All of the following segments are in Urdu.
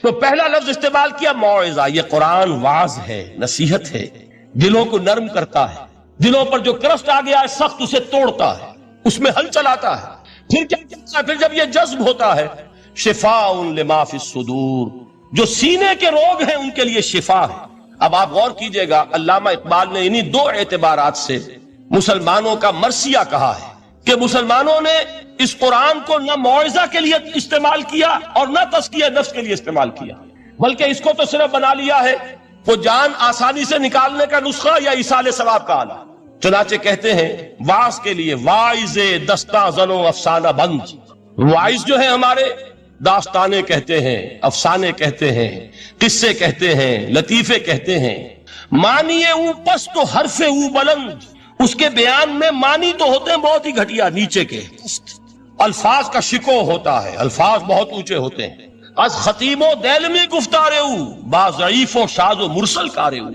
تو پہلا لفظ استعمال کیا موعظہ. یہ قرآن واعظ ہے، نصیحت ہے، دلوں کو نرم کرتا ہے، دلوں پر جو کرسٹ آ گیا ہے سخت اسے توڑتا ہے، اس میں ہل چلاتا ہے. پھر کیا کرتا ہے؟ پھر جب یہ جذب ہوتا ہے شفاء لما فی الصدور، جو سینے کے روگ ہیں ان کے لیے شفا ہے. اب آپ غور کیجئے گا، علامہ اقبال نے انہی دو اعتبارات سے مسلمانوں کا مرثیہ کہا ہے کہ مسلمانوں نے اس قرآن کو نہ موعظہ کے لیے استعمال کیا اور نہ تزکیہ نفس کے لیے استعمال کیا، بلکہ اس کو تو صرف بنا لیا ہے وہ جان آسانی سے نکالنے کا نسخہ یا ایصال ثواب کا آلہ. چنانچہ کہتے ہیں واعظ کے لیے واعظ دستہ زنو افسانہ بند. واعظ جو ہے ہمارے داستانے کہتے ہیں، افسانے کہتے ہیں، قصے کہتے ہیں، لطیفے کہتے ہیں. معنی او پست تو حرف او بلند، اس کے بیان میں معنی تو ہوتے ہیں بہت ہی گھٹیا نیچے کے، الفاظ کا شکو ہوتا ہے، الفاظ بہت اونچے ہوتے ہیں. از خطیب و دیلمی گفتارے او با ضعیف و شاذ و مرسل کارے او.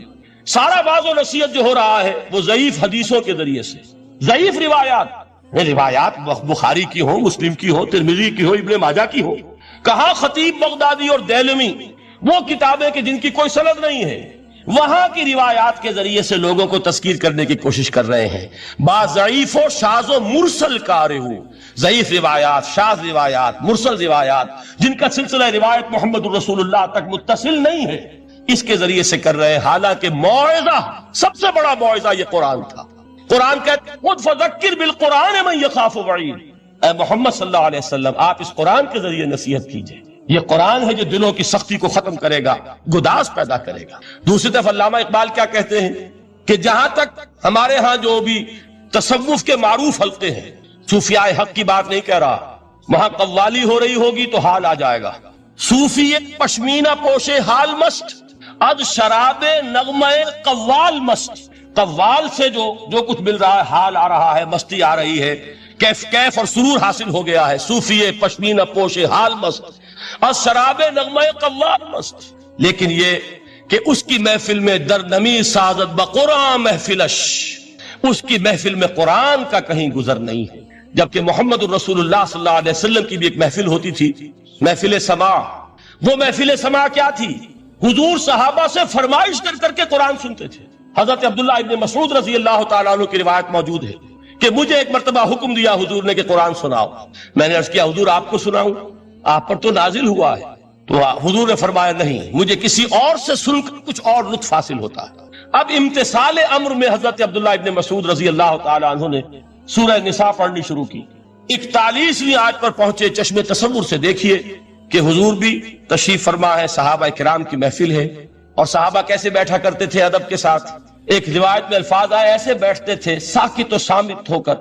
سارا واعظ و نصیحت جو ہو رہا ہے وہ ضعیف حدیثوں کے ذریعے سے، ضعیف روایات بخاری کی ہو، مسلم کی ہو، ترمذی کی ہو، ابن ماجہ کی ہو. کہاں خطیب بغدادی اور دیلمی، وہ کتابیں کہ جن کی کوئی سند نہیں ہے، وہاں کی روایات کے ذریعے سے لوگوں کو تذکیر کرنے کی کوشش کر رہے ہیں. با ضعیف و شاذ و مرسل کارے ہو، ضعیف روایات، شاذ روایات، مرسل روایات جن کا سلسلہ روایت محمد الرسول اللہ تک متصل نہیں ہے، اس کے ذریعے سے کر رہے ہیں. حالانکہ موعظہ، سب سے بڑا موعظہ یہ قرآن تھا. قرآن کہتے ہیں خود فذکر بالقرآن من یخاف وعید. اے محمد صلی اللہ علیہ وسلم آپ اس قرآن کے ذریعے نصیحت کیجئے. یہ قرآن ہے جو دلوں کی سختی کو ختم کرے گا، گداز پیدا کرے گا. دوسری طرف علامہ اقبال کیا کہتے ہیں کہ جہاں تک ہمارے ہاں جو بھی تصوف کے معروف حلقے ہیں، صوفیاء حق کی بات نہیں کہہ رہا، وہاں قوالی ہو رہی ہوگی تو حال آ جائے گا. صوفی پشمینہ پوشے حال مست، اد شراب نغمہ قوال مست. قوال سے جو کچھ مل رہا ہے، حال آ رہا ہے، مستی آ رہی ہے، کیف اور سرور حاصل ہو گیا ہے. صوفی پشمینہ پوشے حال مست، اد شراب نغمہ قوال مست. لیکن یہ کہ اس کی محفل میں درنمی سازت بقرآن محفلش، اس کی محفل میں قرآن کا کہیں گزر نہیں ہے. جبکہ محمد الرسول اللہ صلی اللہ علیہ وسلم کی بھی ایک محفل ہوتی تھی، محفل سماع. وہ محفل سماع کیا تھی؟ حضور صحابہ سے فرمائش کر کر کے قرآن سنتے تھے. حضرت عبداللہ ابن مسعود رضی اللہ تعالیٰ عنہ کی روایت موجود ہے کہ مجھے ایک مرتبہ حکم دیا حضور نے کہ قرآن سناؤ. میں نے عرض کیا حضور آپ کو سناؤں؟ آپ پر تو نازل ہوا ہے. تو حضور نے فرمایا نہیں، مجھے کسی اور سے سن کر کچھ اور لطف حاصل ہوتا ہے. اب امتثال امر میں حضرت عبداللہ ابن مسعود رضی اللہ تعالیٰ عنہ نے سورہ نساء پڑھنی شروع کی. 41ویں آیت پر پہنچے. چشم تصور سے دیکھیے کہ حضور بھی تشریف فرما ہے، صحابہ کرام کی محفل ہے، اور صحابہ کیسے بیٹھا کرتے تھے ادب کے ساتھ. ایک روایت میں الفاظ آئے ایسے بیٹھتے تھے ساکت و صامت ہو کر،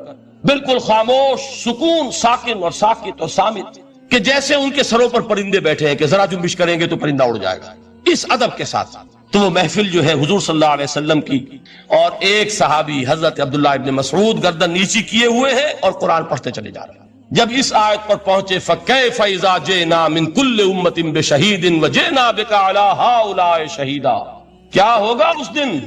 بالکل خاموش، سکون، ساکن اور ساکت اور صامت، کہ جیسے ان کے سروں پر پرندے بیٹھے ہیں کہ ذرا جنبش کریں گے تو پرندہ اڑ جائے گا، اس ادب کے ساتھ. تو وہ محفل جو ہے حضور صلی اللہ علیہ وسلم کی، اور ایک صحابی حضرت عبداللہ ابن مسعود گردن نیچی کیے ہوئے ہیں اور قرآن پڑھتے چلے جا رہے ہیں. جب اس آیت پر پہنچے فَكَيْفَ إِذَا جِئْنَا مِن كُلِّ أُمَّةٍ بِشَهِيدٍ وَجِئْنَا بِكَ عَلَى هَؤُلَاءِ شَهِيدًا. کیا ہوگا اس دن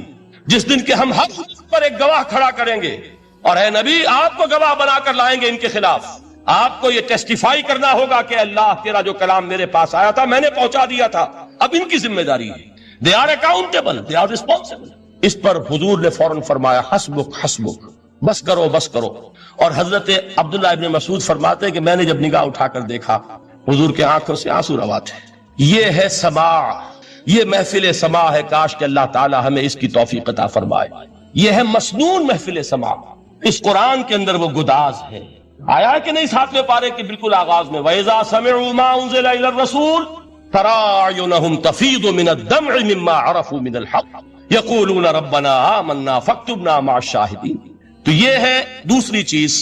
جس دن کہ ہم ہر پر ایک گواہ کھڑا کریں گے، اور اے نبی آپ کو گواہ بنا کر لائیں گے ان کے خلاف. آپ کو یہ ٹیسٹیفائی کرنا ہوگا کہ اللہ تیرا جو کلام میرے پاس آیا تھا میں نے پہنچا دیا تھا، اب ان کی ذمہ داری ہے. They are accountable, they are responsible. اس پر حضور نے فوراً فرمایا حسبک حسبک، بس کرو بس کرو. اور حضرت عبداللہ ابن مسعود فرماتے ہیں کہ میں نے جب نگاہ اٹھا کر دیکھا حضور کے آنکھوں سے آنسو روا تھے. یہ ہے سماع، یہ محفل سماع ہے. کاش کہ اللہ تعالی ہمیں اس کی توفیق عطا فرمائے. یہ ہے مسنون محفل سماع. اس قرآن کے اندر وہ گداز ہے. آیا کہ نہیں 7ویں پارے کے بالکل آغاز میں وَإِذَا سَمِعُوا مَا أُنزِلَ إِلَى الرَّسُولِ تَرَىٰ أَعْيُنَهُمْ تَفِيضُ مِنَ الدَّمْعِ مِمَّا عَرَفُوا مِنَ الْحَقِّ يَقُولُونَ رَبَّنَا آمَنَّا فَاكْتُبْنَا مَعَ الشَّاهِدِينَ. تو یہ ہے دوسری چیز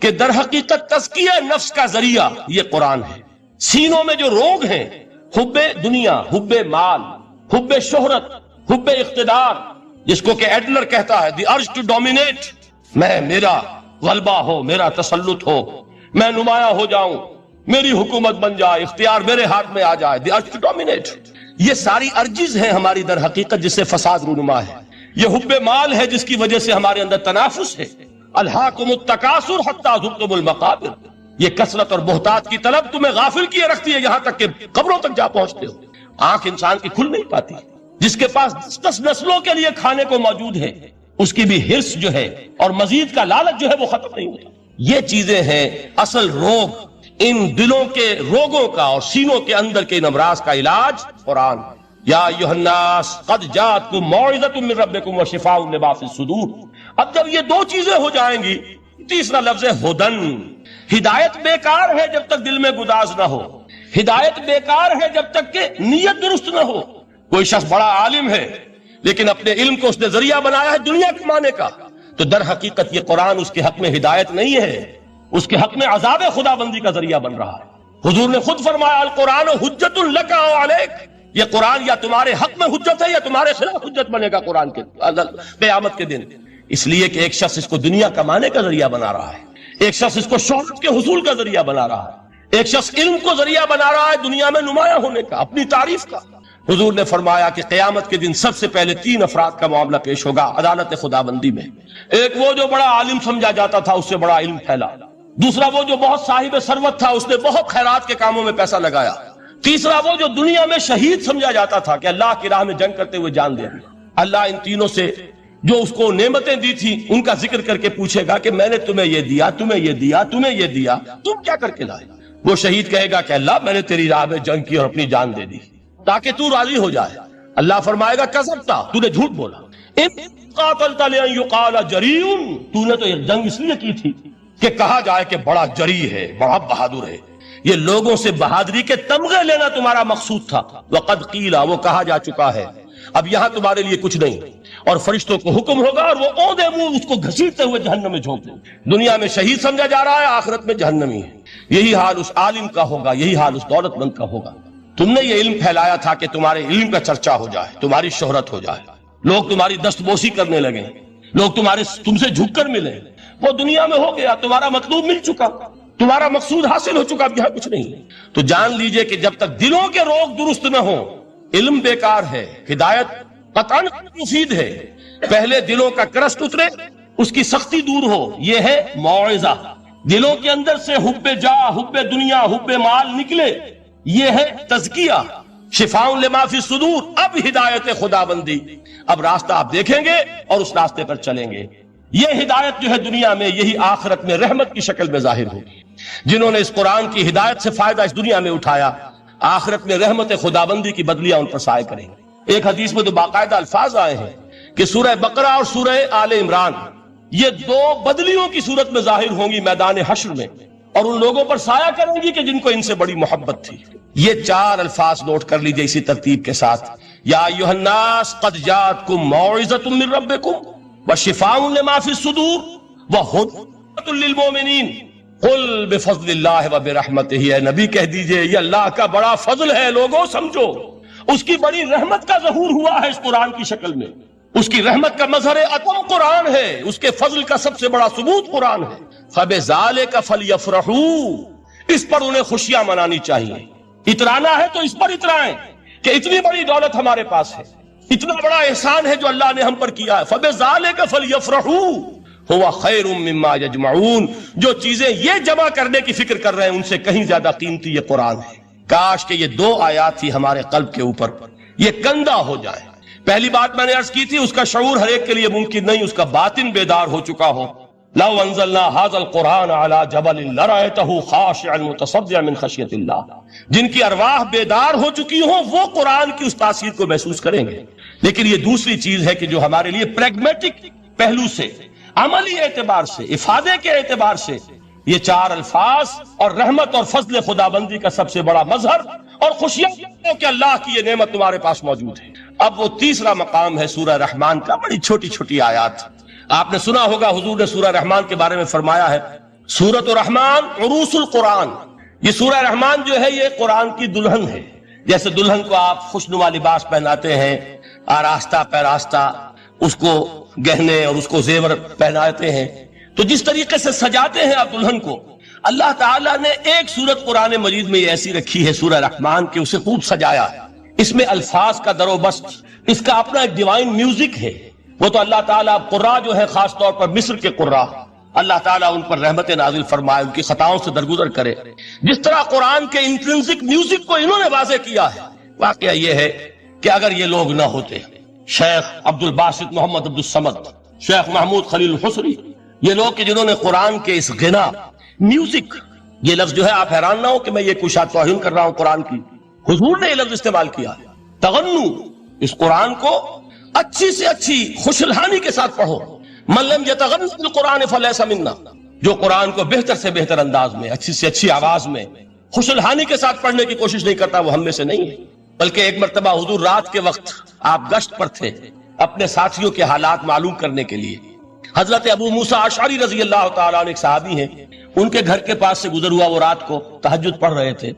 کہ در حقیقت تزکیہ نفس کا ذریعہ یہ قرآن ہے. سینوں میں جو روگ ہیں، حب دنیا، حب مال، حب شہرت، حب اقتدار، جس کو کہ ایڈلر کہتا ہے دی ارج ٹو ڈومینیٹ، میں میرا غلبہ ہو، میرا تسلط ہو، میں نمایاں ہو جاؤں، میری حکومت بن جائے، اختیار میرے ہاتھ میں آ جائے، دی ارج ٹو ڈومینیٹ. یہ ساری ارجز ہیں ہماری در حقیقت جس سے فساد رونما ہے. یہ حب مال ہے جس کی وجہ سے ہمارے اندر تنافس ہے. الہاکم التکاثر حتی زرتم المقابر. یہ کثرت اور بہتات کی طلب تمہیں غافل کیے رکھتی ہے یہاں تک کہ قبروں تک جا پہنچتے ہو. آنکھ انسان کی کھل نہیں پاتی. جس کے پاس 10 نسلوں کے لیے کھانے کو موجود ہے اس کی بھی ہرس جو ہے اور مزید کا لالچ جو ہے وہ ختم نہیں ہوتا. یہ چیزیں ہیں اصل روگ. ان دلوں کے روگوں کا اور سینوں کے اندر کے ان امراض کا علاج قرآن. یا ایھا الناس قد جاءتکم موعظۃ من ربکم وشفاء لما فی الصدور. اب جب یہ دو چیزیں ہو جائیں گی، تیسرا لفظ ہے ہدن. ہدایت بیکار ہے جب تک دل میں گداز نہ ہو. ہدایت بیکار ہے جب تک کہ نیت درست نہ ہو. کوئی شخص بڑا عالم ہے لیکن اپنے علم کو اس نے ذریعہ بنایا ہے دنیا کمانے کا، تو در حقیقت یہ قرآن اس کے حق میں ہدایت نہیں ہے، اس کے حق میں عذاب خدا بندی کا ذریعہ بن رہا ہے. حضور نے خود فرمایا القرآن حجت لک او علیک. یہ قرآن یا تمہارے حق میں حجت ہے یا تمہارے خلاف حجت بنے گا قرآن کے قیامت کے دن. اس لیے کہ ایک شخص اس کو دنیا کمانے کا ذریعہ بنا رہا ہے، ایک شخص اس کو شہرت کے حصول کا ذریعہ بنا رہا ہے، ایک شخص علم کو ذریعہ بنا رہا ہے دنیا میں نمایاں ہونے کا، اپنی تعریف کا. حضور نے فرمایا کہ قیامت کے دن سب سے پہلے 3 افراد کا معاملہ پیش ہوگا عدالت خدا بندی میں. ایک وہ جو بڑا عالم سمجھا جاتا تھا، اس سے بڑا علم پھیلا. دوسرا وہ جو بہت صاحب ثروت تھا، اس نے بہت خیرات کے کاموں میں پیسہ لگایا. تیسرا وہ جو دنیا میں شہید سمجھا جاتا تھا کہ اللہ کی راہ میں جنگ کرتے ہوئے جان دے دی. اللہ ان تینوں سے جو اس کو نعمتیں دی تھی ان کا ذکر کر کے پوچھے گا کہ میں نے تمہیں یہ دیا، تمہیں یہ دیا، تمہیں یہ دیا، تم کیا کر کے لائے؟ وہ شہید کہے گا کہ اللہ میں نے تیری راہ میں جنگ کی اور اپنی جان دے دی تاکہ تو راضی ہو جائے. اللہ فرمائے گا کذبتا، تو نے جھوٹ بولا. ان قاتلت لئن یقال جریء، تو نے تو یہ جنگ اس لیے کی تھی کہ کہا جائے کہ بڑا جری ہے، بڑا بہادر ہے. یہ لوگوں سے بہادری کے تمغے لینا تمہارا مقصود تھا. وقد قیل، وہ کہا جا چکا ہے، اب یہاں تمہارے لیے کچھ نہیں. اور فرشتوں کو حکم ہوگا اور وہ اوندے منہ اس کو گھسیٹتے ہوئے جہنم میں جھونک دیں. دنیا میں شہید سمجھا جا رہا ہے، آخرت میں جہنمی ہے. یہی حال اس عالم کا ہوگا، یہی حال اس دولت مند کا ہوگا. تم نے یہ علم پھیلایا تھا کہ تمہارے علم کا چرچا ہو جائے، تمہاری شہرت ہو جائے، لوگ تمہاری دستبوسی کرنے لگیں، لوگ تم سے جھک کر ملیں. وہ دنیا میں ہو گیا، تمہارا مطلوب مل چکا، تمہارا مقصود حاصل ہو چکا، اب یہاں کچھ نہیں. تو جان لیجئے کہ جب تک دلوں کے روگ درست نہ ہوں، علم بیکار ہے، ہدایت قطعاً مفید ہے. پہلے دلوں کا کرست اترے، اس کی سختی دور ہو، یہ ہے موعظہ. دلوں کے اندر سے حب جاہ، حب دنیا، حب مال نکلے، یہ ہے تزکیہ. شفاء لما فی الصدور، اب ہدایت خدا بندی. اب راستہ آپ دیکھیں گے اور اس راستے پر چلیں گے. یہ ہدایت جو ہے دنیا میں، یہی آخرت میں رحمت کی شکل میں ظاہر ہوگی. جنہوں نے اس قرآن کی ہدایت سے فائدہ اس دنیا میں اٹھایا، آخرت میں رحمت خدا بندی کی بدلیاں ان پر سائے کریں گے. ایک حدیث میں تو باقاعدہ الفاظ آئے ہیں کہ سورہ بقرہ اور سورہ آل عمران یہ 2 بدلیوں کی صورت میں ظاہر ہوں گی میدان حشر میں، اور ان لوگوں پر سایہ کریں گی کہ جن کو ان سے بڑی محبت تھی. یہ 4 الفاظ نوٹ کر لیجئے اسی ترتیب کے ساتھ. یا ایھا الناس قد جاءتکم موعظۃ من ربکم وشفاء لما فی الصدور وہدی للمؤمنین قل بفضل اللہ وبرحمتہ. اے نبی کہہ دیجئے یہ اللہ کا بڑا فضل ہے، لوگوں سمجھو. اس کی بڑی رحمت کا ظہور ہوا ہے اس قرآن کی شکل میں. اس کی رحمت کا مظہر اتم قرآن ہے، اس کے فضل کا سب سے بڑا ثبوت قرآن ہے. فبذالک فلیفرحوا، اس پر انہیں خوشیاں منانی چاہیے. اترانا ہے تو اس پر اترائیں کہ اتنی بڑی دولت ہمارے پاس ہے، اتنا بڑا احسان ہے جو اللہ نے ہم پر کیا ہے. فبذالک فلیفرحوا هو خیر مما یجمعون. جو چیزیں یہ جمع کرنے کی فکر کر رہے ہیں ان سے کہیں زیادہ قیمتی یہ قرآن ہے. کاش کہ یہ 2 آیات ہی ہمارے قلب کے اوپر یہ کندہ ہو جائے. پہلی بات میں نے عرض کی تھی، اس کا شعور ہر ایک کے لیے ممکن نہیں، اس کا باطن بیدار ہو چکا ہو. لو انزلنا هذا القرآن على جبل لرأيته خاشعا متصدعا من خشیۃ اللہ. جن کی ارواح بیدار ہو چکی ہوں وہ قرآن کی اس تاثیر کو محسوس کریں گے. لیکن یہ دوسری چیز ہے کہ جو ہمارے لیے پریگمیٹک پہلو سے، عملی اعتبار سے، افادے کے اعتبار سے یہ 4 الفاظ اور رحمت اور فضل خدا بندی کا سب سے بڑا مظہر اور خوشیاں کہ اللہ کی یہ نعمت تمہارے پاس موجود ہے. اب وہ تیسرا مقام ہے سورہ رحمان کا، بڑی چھوٹی چھوٹی آیات. آپ نے سنا ہوگا حضور نے سورہ رحمان کے بارے میں فرمایا ہے سورۃ الرحمان عروس القرآن. یہ سورہ رحمان جو ہے یہ قرآن کی دلہن ہے. جیسے دلہن کو آپ خوشنما لباس پہناتے ہیں، آراستہ پیراستہ اس کو گہنے اور اس کو زیور پہناتے ہیں، تو جس طریقے سے سجاتے ہیں آپ دلہن کو، اللہ تعالیٰ نے ایک سورت قرآن مجید میں یہ ایسی رکھی ہے سورہ رحمان کہ اسے خوب سجایا ہے. اس میں الفاظ کا در و بست، اس کا اپنا ایک ڈیوائن میوزک ہے. وہ تو اللہ تعالیٰ قراء جو ہے، خاص طور پر مصر کے قراء، اللہ تعالیٰ ان پر رحمت نازل فرمائے، ان کی خطاؤں سے درگزر کرے. جس طرح قرآن کے انٹرنسک میوزک کو انہوں نے واضح کیا ہے، واقعہ یہ ہے کہ اگر یہ لوگ نہ ہوتے، شیخ عبد الباسط محمد عبد الصمد، شیخ محمود خلیل الحصری، یہ لوگ کہ جنہوں نے قرآن کے اس غنا، میوزک، یہ لفظ جو ہے آپ حیران نہ ہو کہ میں یہ کوئی شاید توہین کر رہا ہوں قرآن کی، حضور نے یہ لفظ استعمال کیا ہے، تغنو، اس قرآن کو اچھی سے اچھی خوشلحانی کے ساتھ پڑھو، من لم یتغن بالقرآن فلیس منا، جو قرآن کو بہتر سے بہتر انداز میں، اچھی سے اچھی آواز میں، خوشلحانی کے ساتھ پڑھنے کی کوشش نہیں کرتا، وہ ہم میں سے نہیں ہے۔ بلکہ ایک مرتبہ حضور رات کے وقت آپ گشت پر تھے اپنے ساتھیوں کے حالات معلوم کرنے کے لیے، حضرت ابو موسیٰ اشعری رضی اللہ تعالیٰ عنہ ایک صحابی ہیں، ان کے گھر کے پاس سے گزر ہوا، وہ رات کو تہجد پڑھ رہے تھے،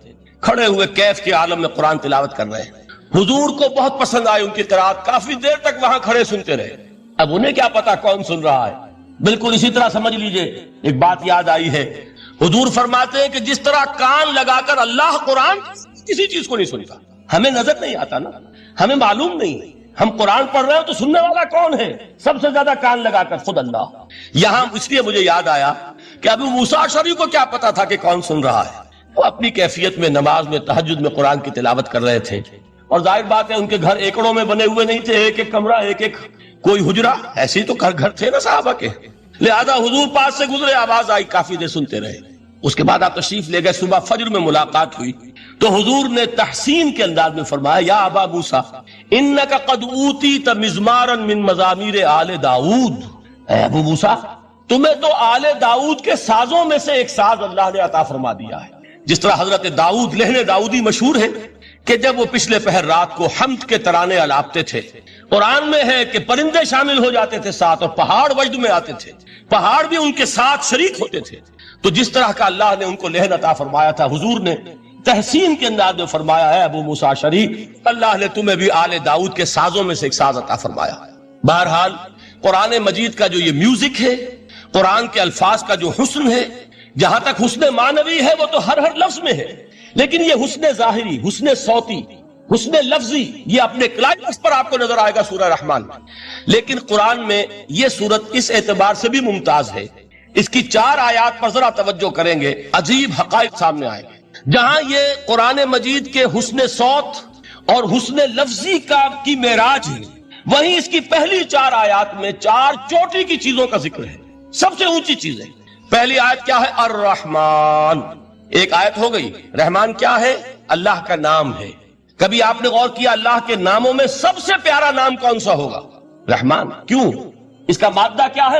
کھڑے ہوئے کیف کے عالم میں قرآن تلاوت کر رہے ہیں، حضور کو بہت پسند آئی ان کی قرات، کافی دیر تک وہاں کھڑے سنتے رہے۔ اب انہیں کیا پتا کون سن رہا ہے، بالکل اسی طرح سمجھ لیجئے ایک بات یاد آئی ہے، حضور فرماتے ہیں کہ جس طرح کان لگا کر اللہ قرآن کسی چیز کو نہیں سنتا، ہمیں نظر نہیں آتا نا، ہمیں معلوم نہیں، ہم قرآن پڑھ رہے ہیں تو سننے والا کون ہے؟ سب سے زیادہ کان لگا کر خود اللہ۔ یہاں اس لیے مجھے یاد آیا کہ ابو موسیٰ اشعری کو کیا پتا تھا کہ کون سن رہا ہے، وہ اپنی کیفیت میں نماز میں تہجد میں قرآن کی تلاوت کر رہے تھے، اور ظاہر بات ہے ان کے گھر ایکڑوں میں بنے ہوئے نہیں تھے، ایک ایک کمرہ، ایک ایک کوئی حجرہ، ایسے ہی تو گھر تھے نا صحابہ کے، لہذا حضور پاس سے گزرے، آواز آئی، کافی دیر سنتے رہے، اس کے بعد آپ تشریف لے گئے، صبح فجر میں ملاقات ہوئی تو حضور نے تحسین کے انداز میں فرمایا، یا ابا موسیٰ انک قد اوتیت مزمارا من مزامیر آل داؤد، اے ابو موسیٰ تمہیں تو آل داؤد کے سازوں میں سے ایک ساز اللہ نے عطا فرما دیا ہے۔ جس طرح حضرت داؤد، لہن داؤدی مشہور ہے کہ جب وہ پچھلے پہر رات کو حمد کے ترانے الاپتے تھے، قرآن میں ہے کہ پرندے شامل ہو جاتے تھے ساتھ، اور پہاڑ وجد میں آتے تھے، پہاڑ بھی ان کے ساتھ شریک ہوتے تھے، تو جس طرح کا اللہ نے ان کو لہن عطا فرمایا تھا، حضور نے تحسین کے انداز میں فرمایا ہے ابو موسیٰ اشعری، اللہ نے تمہیں بھی آل داؤد کے سازوں میں سے ایک ساز عطا فرمایا۔ بہرحال قرآن مجید کا جو یہ میوزک ہے، قرآن کے الفاظ کا جو حسن ہے، جہاں تک حسن معنوی ہے وہ تو ہر لفظ میں ہے، لیکن یہ حسن ظاہری، حسن صوتی، حسن لفظی، یہ اپنے کلائمیکس پر آپ کو نظر آئے گا سورہ رحمان میں۔ لیکن قرآن میں یہ سورت اس اعتبار سے بھی ممتاز ہے، اس کی 4 آیات پر ذرا توجہ کریں گے، عجیب حقائق سامنے آئیں گے۔ جہاں یہ قرآن مجید کے حسن صوت اور حسن لفظی کی معراج ہے، وہیں اس کی پہلی 4 آیات میں 4 چوٹی کی چیزوں کا ذکر ہے، سب سے اونچی چیز ہے۔ پہلی آیت کیا ہے؟ الرحمن، ایک آیت ہو گئی۔ رحمان کیا ہے؟ اللہ کا نام ہے۔ کبھی آپ نے غور کیا اللہ کے ناموں میں سب سے پیارا نام کون سا ہوگا؟ رحمان۔ کیوں؟ اس کا مادہ کیا ہے؟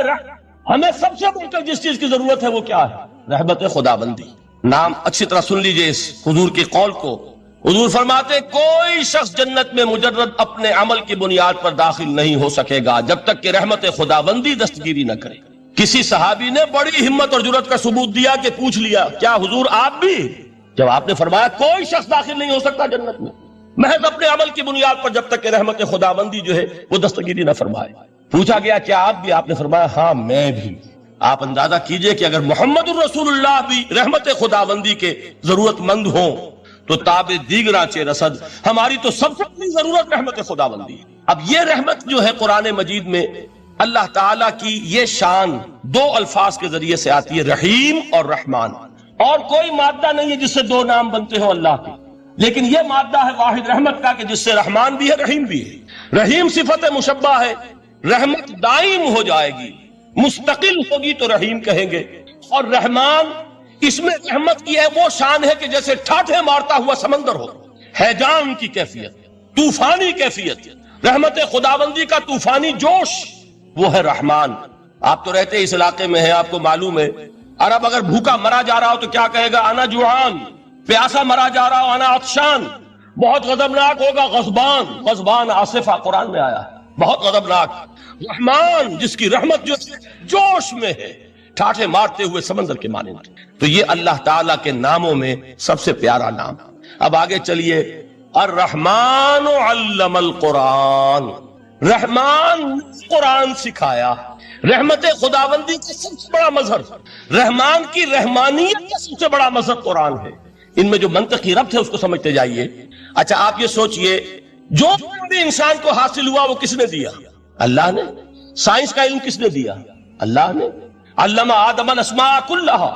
ہمیں سب سے بڑھ کر جس چیز کی ضرورت ہے وہ کیا ہے؟ رحمت خداوندی۔ نام اچھی طرح سن لیجئے اس حضور کے قول کو۔ حضور فرماتے کوئی شخص جنت میں مجرد اپنے عمل کی بنیاد پر داخل نہیں ہو سکے گا جب تک کہ رحمت خداوندی دستگیری نہ کرے۔ کسی صحابی نے بڑی ہمت اور جرأت کا ثبوت دیا کہ پوچھ لیا کیا حضور آپ بھی؟ جب آپ نے فرمایا کوئی شخص داخل نہیں ہو سکتا جنت میں محض اپنے عمل کی بنیاد پر جب تک کہ رحمت خداوندی جو ہے وہ دستگیری نہ فرمائے۔ پوچھا گیا کیا آپ بھی؟ آپ نے فرمایا ہاں میں بھی۔ آپ اندازہ کیجئے کہ اگر محمد الرسول اللہ بھی رحمت خداوندی کے ضرورت مند ہوں تو تاب دیگراں چہ رسد، ہماری تو سب سے بڑی ضرورت رحمت خداوندی ہے۔ اب یہ رحمت جو ہے قرآن مجید میں اللہ تعالیٰ کی یہ شان 2 الفاظ کے ذریعے سے آتی ہے، رحیم اور رحمان، اور کوئی مادہ نہیں ہے جس سے 2 نام بنتے ہوں اللہ کے، لیکن یہ مادہ ہے واحد رحمت کا کہ جس سے رحمان بھی ہے رحیم بھی ہے۔ رحیم صفت مشبہ ہے، رحمت دائم ہو جائے گی، مستقل ہوگی تو رحیم کہیں گے، اور رحمان اس میں رحمت کی ہے وہ شان ہے کہ جیسے ٹھاٹھے مارتا ہوا سمندر ہو، ہیجان کی کیفیت، طوفانی کیفیت، رحمت خداوندی کا طوفانی جوش، وہ ہے رحمان۔ آپ تو رہتے اس علاقے میں ہیں، آپ کو معلوم ہے عرب اگر بھوکا مرا جا رہا ہو تو کیا کہے گا؟ انا جوعان۔ پیاسا مرا جا رہا ہو انا عطشان۔ بہت غضبناک ہوگا غضبان، غضبان آصفہ قرآن میں آیا ہے، بہت غضبناک۔ رحمان جس کی رحمت جو جوش میں ہے، ٹھاٹھے مارتے ہوئے سمندر کے مانند، تو یہ اللہ تعالیٰ کے ناموں میں سب سے پیارا نام۔ اب آگے چلیے، الرحمن علم القرآن، رحمان قرآن سکھایا۔ رحمت خداوندی کا سب سے بڑا مظہر، رحمان کی رحمانیت کا سب سے بڑا مظہر قرآن ہے۔ ان میں جو منطقی ربط ہے اس کو سمجھتے جائیے۔ اچھا آپ یہ سوچئے جو بھی انسان کو حاصل ہوا وہ کس نے دیا؟ اللہ نے۔ سائنس کا علم کس نے دیا؟ اللہ نے۔ علم آدم الاسماء کلھا،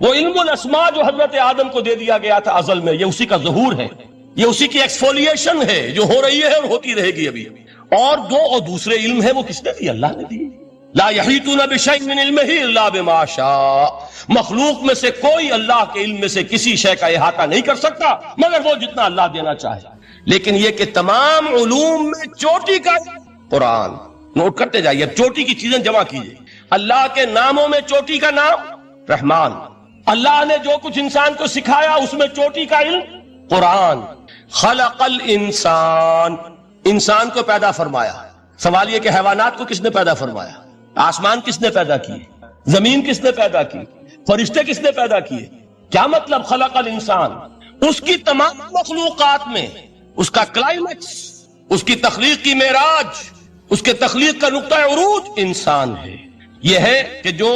وہ علم الاسماء جو حضرت آدم کو دے دیا گیا تھا ازل میں، یہ اسی کا ظہور ہے۔ یہ اسی کی ایکسفولیشن ہے جو ہو رہی ہے اور ہوتی رہے گی ابھی. اور دوسرے علم ہے وہ کس نے دی؟ اللہ نے دی. لا یحیطون بشیء من علمہ الا بما شاء. مخلوق میں سے کوئی اللہ کے علم میں سے کسی شے کا احاطہ نہیں کر سکتا مگر وہ جتنا اللہ دینا چاہے. لیکن یہ کہ تمام علوم میں چوٹی کا قرآن. نوٹ کرتے جائیے، اب چوٹی کی چیزیں جمع کیجیے. اللہ کے ناموں میں چوٹی کا نام رحمان. اللہ نے جو کچھ انسان کو سکھایا اس میں چوٹی کا علم قرآن. خلق الانسان، انسان کو پیدا فرمایا. سوال یہ کہ حیوانات کو کس نے پیدا فرمایا؟ آسمان کس نے پیدا کیے؟ زمین کس نے پیدا کی؟ فرشتے کس نے پیدا کیے؟ کیا مطلب خلق الانسان؟ اس کی تمام مخلوقات میں اس کا کلائمیکس، اس کی تخلیق کی معراج، اس کے تخلیق کا نقطہ عروج انسان ہے. یہ ہے کہ جو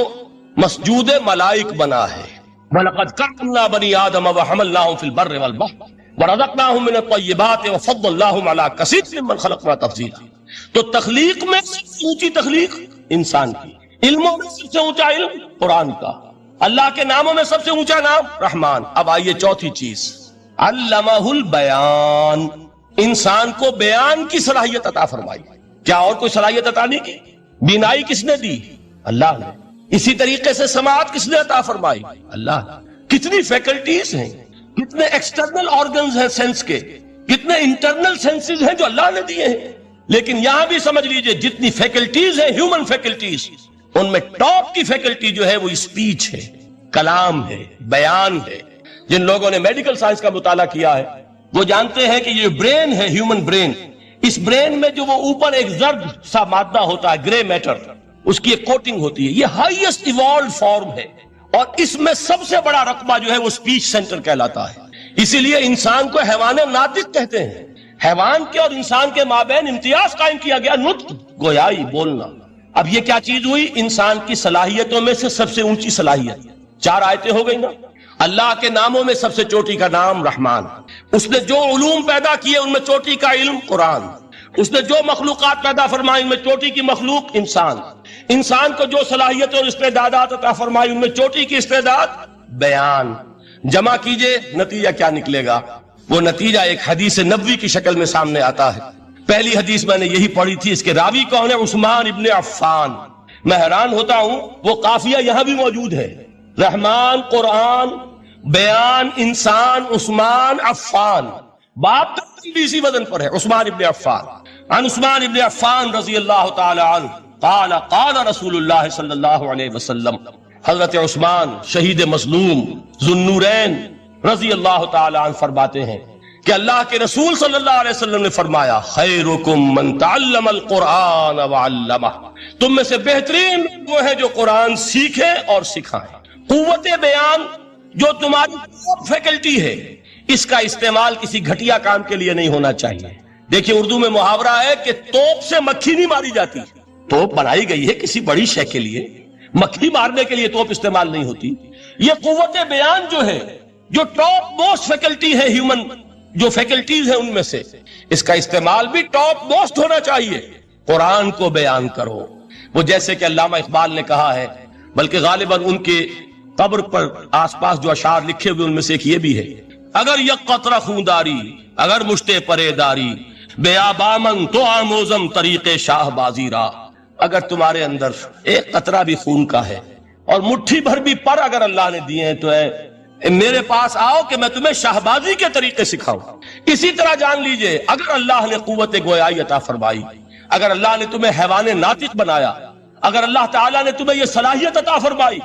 مسجود ملائک بنا ہے. وَلَقَدْ كَرَّمْنَا بَنِي آدَمَ وَحَمَلْنَاهُمْ فِي الْبَرِّ وَالْبَحْرِ وَرَزَقْنَاهُمْ مِنَ الطَّيِّبَاتِ وَفَضَّلْنَاهُمْ عَلَى كَثِيرٍ مِّمَّنْ خَلَقْنَا تَفْضِيلًا. تو تخلیق میں سب سے اونچی تخلیق انسان کی. علموں میں سب سے اونچا علم قرآن کا. اللہ کے ناموں میں سب سے اونچا نام رحمان. اب آئیے چوتھی چیز، علمہ البیان. انسان کو بیان کی صلاحیت عطا فرمائی. کیا اور کوئی صلاحیت عطا نہیں کی؟ بینائی کس نے دی؟ اللہ نے. اسی طریقے سے سماعت کس نے عطا فرمائی؟ اللہ نے. کتنی فیکلٹیز ہیں، کتنے ایکسٹرنل آرگنز ہیں سینس کے، کتنے انٹرنل سینسز ہیں جو اللہ نے دیے ہیں. لیکن یہاں بھی سمجھ لیجئے جتنی فیکلٹیز ہیں ہیومن فیکلٹیز، ان میں ٹاپ کی فیکلٹی جو ہے وہ اسپیچ ہے، کلام ہے، بیان ہے. جن لوگوں نے میڈیکل سائنس کا مطالعہ کیا ہے وہ جانتے ہیں کہ یہ برین ہے، ہیومن برین، اس برین میں جو وہ اوپر ایک زرد سا مادہ ہوتا ہے، گرے میٹر، اس کی ایک کوٹنگ ہوتی ہے. یہ ہائیسٹ ایوالوڈ فارم ہے اور اس میں سب سے بڑا رقبہ جو ہے وہ اسپیچ سینٹر کہلاتا ہے. اسی لیے انسان کو حیوان ناطق کہتے ہیں. حیوان کے اور انسان کے مابین امتیاز قائم کیا گیا، نطق، گویائی، بولنا. اب یہ کیا چیز ہوئی؟ انسان کی صلاحیتوں میں سے سب سے اونچی صلاحیت. 4 آیتیں ہو گئی نا. اللہ کے ناموں میں سب سے چوٹی کا نام رحمان. اس نے جو علوم پیدا کیے ان میں چوٹی کا علم قرآن. اس نے جو مخلوقات پیدا فرمائی ان میں چوٹی کی مخلوق انسان. انسان کو جو صلاحیت اور استعدادات عطا فرمائی ان میں چوٹی کی استعداد بیان. جمع کیجئے، نتیجہ کیا نکلے گا؟ وہ نتیجہ ایک حدیث نبوی کی شکل میں سامنے آتا ہے. پہلی حدیث میں نے یہی پڑھی تھی. اس کے راوی کون ہے؟ عثمان ابن عفان. میں حیران ہوتا ہوں وہ قافیہ یہاں بھی موجود ہے. رحمان، قرآن، بیان، انسان، عثمان، عفان. باپ بھی اسی وزن پر ہے، عثمان ابن عفان. عن عثمان ابن عفان رضی اللہ تعالی عنہ قال قال رسول اللہ صلی اللہ علیہ وسلم. حضرت عثمان شہید مظلوم ذو النورین رضی اللہ تعالی عنہ فرماتے ہیں کہ اللہ کے رسول صلی اللہ علیہ وسلم نے فرمایا خیرکم من تعلم القرآن وعلمہ. تم میں سے بہترین وہ ہے جو قرآن سیکھے اور سکھائے. قوت بیان جو تمہاری فیکلٹی ہے اس کا استعمال کسی گھٹیا کام کے لیے نہیں ہونا چاہیے. دیکھیے اردو میں محاورہ ہے کہ توپ سے مکھی نہیں ماری جاتی. توپ بنائی گئی ہے کسی بڑی شے کے لیے، مکھی مارنے کے لیے توپ استعمال نہیں ہوتی. یہ قوت بیان جو ہے، جو ٹاپ موسٹ فیکلٹی ہے ہیومن جو فیکلٹیز ہیں ان میں سے، اس کا استعمال بھی ٹاپ موسٹ ہونا چاہیے. قرآن کو بیان کرو. وہ جیسے کہ علامہ اقبال نے کہا ہے، بلکہ غالباً ان کے قبر پر آس پاس جو اشعار لکھے ہوئے ان میں سے ایک یہ بھی ہے، اگر یک قطرہ خونداری اگر مشتے پرے داری بیابامن تو آموزم طریق شاہ بازی را. اگر تمہارے اندر ایک قطرہ بھی خون کا ہے اور مٹھی بھر بھی پر اگر اللہ نے دیے ہیں تو میرے پاس آؤ کہ میں تمہیں شاہبازی کے طریقے سکھاؤں. اسی طرح جان لیجئے اگر اللہ نے قوت گویائی عطا فرمائی، اگر اللہ نے تمہیں حیوان ناطق بنایا، اگر اللہ تعالیٰ نے تمہیں یہ صلاحیت عطا فرمائی،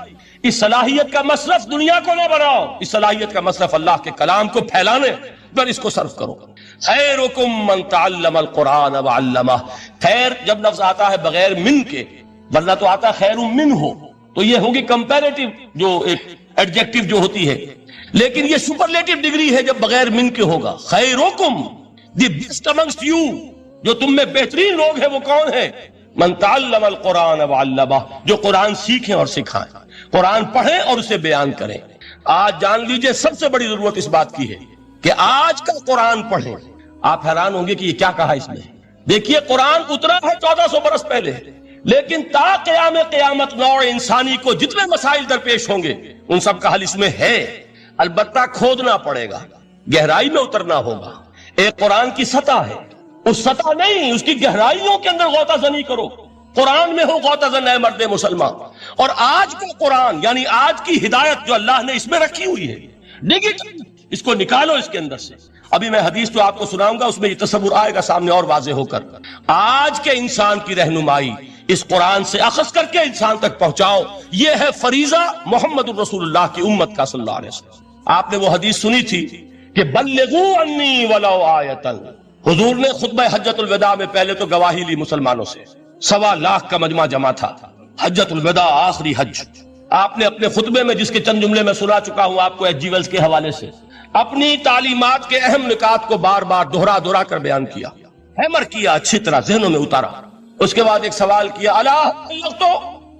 اس صلاحیت کا مصرف دنیا کو نہ بناؤ، اس صلاحیت کا مصرف اللہ کے کلام کو پھیلانے پر اس کو صرف کرو. خیرکم من تعلم القرآن وعلمہ. خیر جب لفظ آتا ہے بغیر من کے، ورنہ تو آتا خیر من ہو تو یہ ہوگی کمپیریٹیو جو ایک ایڈجیکٹیو جو ہوتی ہے، لیکن یہ سپرلیٹیو ڈگری ہے جب بغیر من کے ہوگا. خیرکم دی بیسٹ امنگسٹ یو، جو تم میں بہترین لوگ ہیں وہ کون ہیں؟ من تعلم القرآن وعلمہ، جو قرآن سیکھیں اور سکھائیں، قرآن پڑھیں اور اسے بیان کریں. آج جان لیجئے سب سے بڑی ضرورت اس بات کی ہے کہ آج کا قرآن پڑھیں. آپ حیران ہوں گے کہ یہ کیا کہا اس نے. دیکھیے قرآن اترا ہے 1400 برس پہلے، لیکن تا قیام قیامت نوع انسانی کو جتنے مسائل درپیش ہوں گے ان سب کا حل اس میں ہے. البتہ کھودنا پڑے گا، گہرائی میں اترنا ہوگا. ایک قرآن کی سطح ہے، اس سطح نہیں، اس کی گہرائیوں کے اندر غوطہ زنی کرو. قرآن میں ہو غوطہ زن اے مرد مسلمان. اور آج کا قرآن یعنی آج کی ہدایت جو اللہ نے اس میں رکھی ہوئی ہے، ڈیجیٹل، اس کو نکالو اس کے اندر سے. ابھی میں حدیث تو آپ کو سناؤں گا، اس میں یہ تصور آئے گا سامنے اور واضح ہو کر. آج کے انسان کی رہنمائی اس قرآن سے اخذ کر کے انسان تک پہنچاؤ. یہ ہے فریضہ محمد الرسول اللہ کی امت کا صلی اللہ علیہ وسلم. آپ نے وہ حدیث سنی تھی کہ بلغوا انی ولو آیۃ. حضور نے خطبہ حجۃ الوداع میں پہلے تو گواہی لی مسلمانوں سے، 1.25 لاکھ کا مجمع جمع تھا. حجۃ الوداع آخری حج. آپ نے اپنے خطبے میں، جس کے چند جملے میں سنا چکا ہوں آپ کو ایچ جی ویلز کے حوالے سے، اپنی تعلیمات کے اہم نکات کو بار بار دہرا کر بیان کیا، ہیمر کیا، اچھی طرح ذہنوں میں اتارا. اس کے بعد ایک سوال کیا، الا تو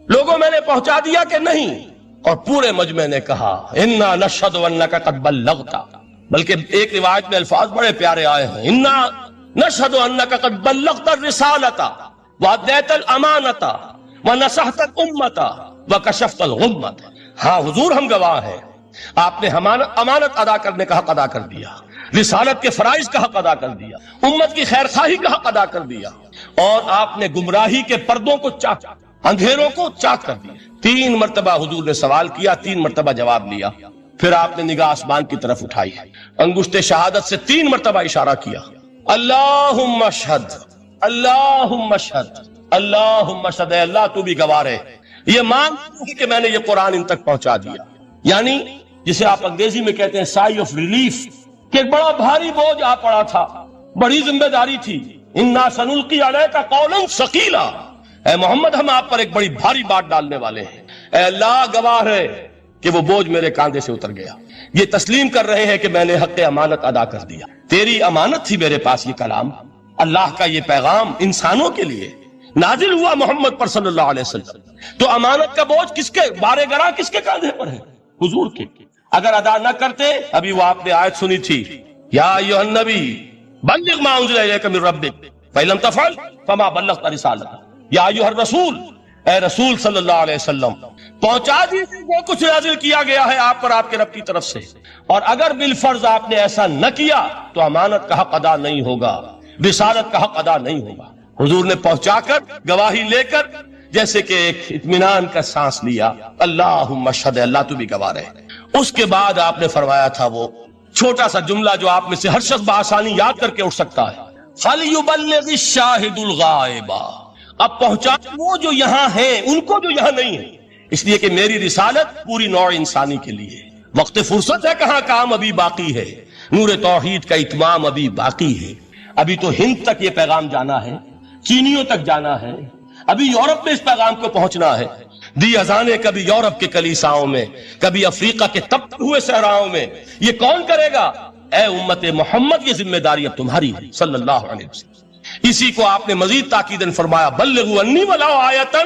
لوگوں میں نے پہنچا دیا کہ نہیں؟ اور پورے مجمع نے کہا انا نشہد انک قد بلغت. بلکہ ایک روایت میں الفاظ بڑے پیارے آئے ہیں، انا نشہد انک قد بلغت الرسالۃ وادیت الامانۃ ونصحت الامۃ وکشفت الغمۃ. ہاں حضور ہم گواہ ہیں، آپ نے امانت ادا کرنے کا حق ادا کر دیا، رسالت کے فرائض کا حق ادا کر دیا، امت کی خیر خواہی کا حق ادا کر دیا، اور آپ نے گمراہی کے پردوں کو چاک، اندھیروں کو چاک کر دیا. 3 مرتبہ حضور نے سوال کیا، 3 مرتبہ جواب لیا. پھر آپ نے نگاہ آسمان کی طرف اٹھائی، انگشت شہادت سے 3 مرتبہ اشارہ کیا، اللہم اشہد، اللہم اشہد، اللہم اشہد. اے اللہ تو بھی گواہ ہے، یہ مان کہ میں نے یہ قرآن ان تک پہنچا دیا. یعنی جسے آپ انگریزی میں کہتے ہیں سائی آف ریلیف، کہ ایک بڑا بھاری بوجھ آ پڑا تھا، بڑی ذمہ داری تھی. انا سنلقی علیک قولا ثقیلا، اے محمد ہم آپ پر ایک بڑی بھاری بات ڈالنے والے ہیں. اے اللہ گواہ ہے کہ وہ بوجھ میرے کاندھے سے اتر گیا. یہ تسلیم کر رہے ہیں کہ میں نے حق امانت ادا کر دیا. تیری امانت تھی میرے پاس یہ کلام، اللہ کا یہ پیغام انسانوں کے لیے نازل ہوا محمد پر صلی اللہ علیہ وسلم. تو امانت کا بوجھ کس کے بارے گراں، کس کے کاندھے پر ہے؟ حضور کے. اگر ادا نہ کرتے، ابھی وہ آپ نے آیت سنی تھی، یا ایھا النبی بلغ ما انزل الیک من ربک فإن لم تفعل فما بلغت رسالتہ. یا ایھا الرسول، اے رسول صلی اللہ علیہ وسلم پہنچا دیجیے جو کچھ نازل کیا گیا ہے آپ پر آپ کے رب کی طرف سے، اور اگر بالفرض آپ نے ایسا نہ کیا تو امانت کا حق ادا نہیں ہوگا، رسالت کا حق ادا نہیں ہوگا. حضور نے پہنچا کر، گواہی لے کر، جیسے کہ ایک اطمینان کا سانس لیا، اللہم اشہد، اللہ تو بھی گواہ رہے. اس کے بعد آپ نے فرمایا تھا وہ چھوٹا سا جملہ جو آپ میں سے ہر شخص بآسانی یاد کر کے اٹھ سکتا ہے، فَلْيُبَلِّغِ الشَّاهِدُ الْغَائِبَ. اب پہنچا وہ جو یہاں ہیں ان کو جو یہاں نہیں ہے، اس لیے کہ میری رسالت پوری نوع انسانی کے لیے. وقت فرصت ہے کہاں، کام ابھی باقی ہے، نور توحید کا اتمام ابھی باقی ہے. ابھی تو ہند تک یہ پیغام جانا ہے، چینیوں تک جانا ہے، ابھی یورپ میں اس پیغام کو پہنچنا ہے. دی اذانیں کبھی یورپ کے کلیساؤں میں، کبھی افریقہ کے تپتے ہوئے صحراؤں میں. یہ کون کرے گا؟ اے امت محمد، یہ ذمہ داری اب تمہاری ہے صلی اللہ علیہ وسلم. اسی کو آپ نے مزید تاکیداً فرمایا، بلغوا انی ولو آیۃ،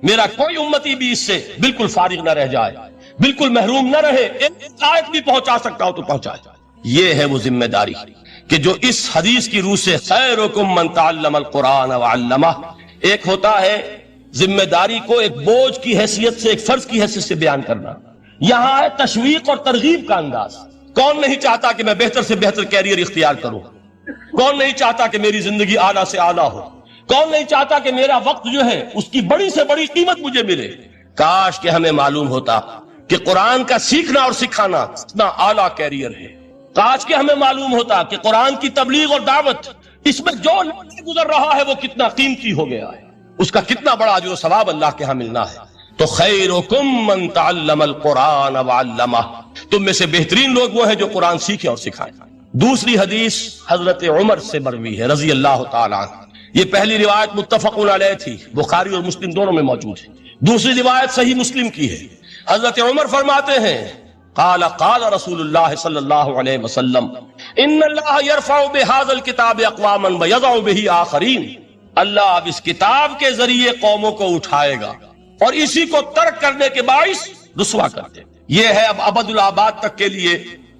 میرا کوئی امتی بھی اس سے بالکل فارغ نہ رہ جائے، بالکل محروم نہ رہے، ایک آیت بھی پہنچا سکتا ہو تو پہنچائے. یہ ہے وہ ذمہ داری کہ جو اس حدیث کی روح سے خیرکم من تعلم القرآن وعلمہ. ایک ہوتا ہے ذمہ داری کو ایک بوجھ کی حیثیت سے، ایک فرض کی حیثیت سے بیان کرنا. یہاں ہے تشویق اور ترغیب کا انداز. کون نہیں چاہتا کہ میں بہتر سے بہتر کیریئر اختیار کروں؟ کون نہیں چاہتا کہ میری زندگی اعلیٰ سے اعلیٰ ہو؟ کون نہیں چاہتا کہ میرا وقت جو ہے اس کی بڑی سے بڑی قیمت مجھے ملے؟ کاش کہ ہمیں معلوم ہوتا کہ قرآن کا سیکھنا اور سکھانا اتنا اعلیٰ کیریئر ہے. کاش کہ ہمیں معلوم ہوتا کہ قرآن کی تبلیغ اور دعوت، اس میں جو گزر رہا ہے وہ کتنا قیمتی ہو گیا ہے، اس کا کتنا بڑا اجر و ثواب اللہ کے ہاں ملنا ہے. تو خیرکم من تعلم القرآن وعلمہ، تم میں سے بہترین لوگ وہ ہیں جو قرآن سیکھیں اور سکھائیں. دوسری حدیث حضرت عمر سے مروی ہے رضی اللہ تعالی عنہ. یہ پہلی روایت متفق علیہ تھی، بخاری اور مسلم دونوں میں موجود ہے. دوسری روایت صحیح مسلم کی ہے. حضرت عمر فرماتے ہیں، قال قال رسول اللہ صلی اللہ علیہ وسلم ان اللہ یرفع بهذا الكتاب اقواما ویضع به آخرین. اللہ اب اس کتاب کے ذریعے قوموں کو اٹھائے گا اور اسی کو ترک کرنے کے باعث رسوا کرتے. یہ ہے اب ابد الآباد تک کے لیے،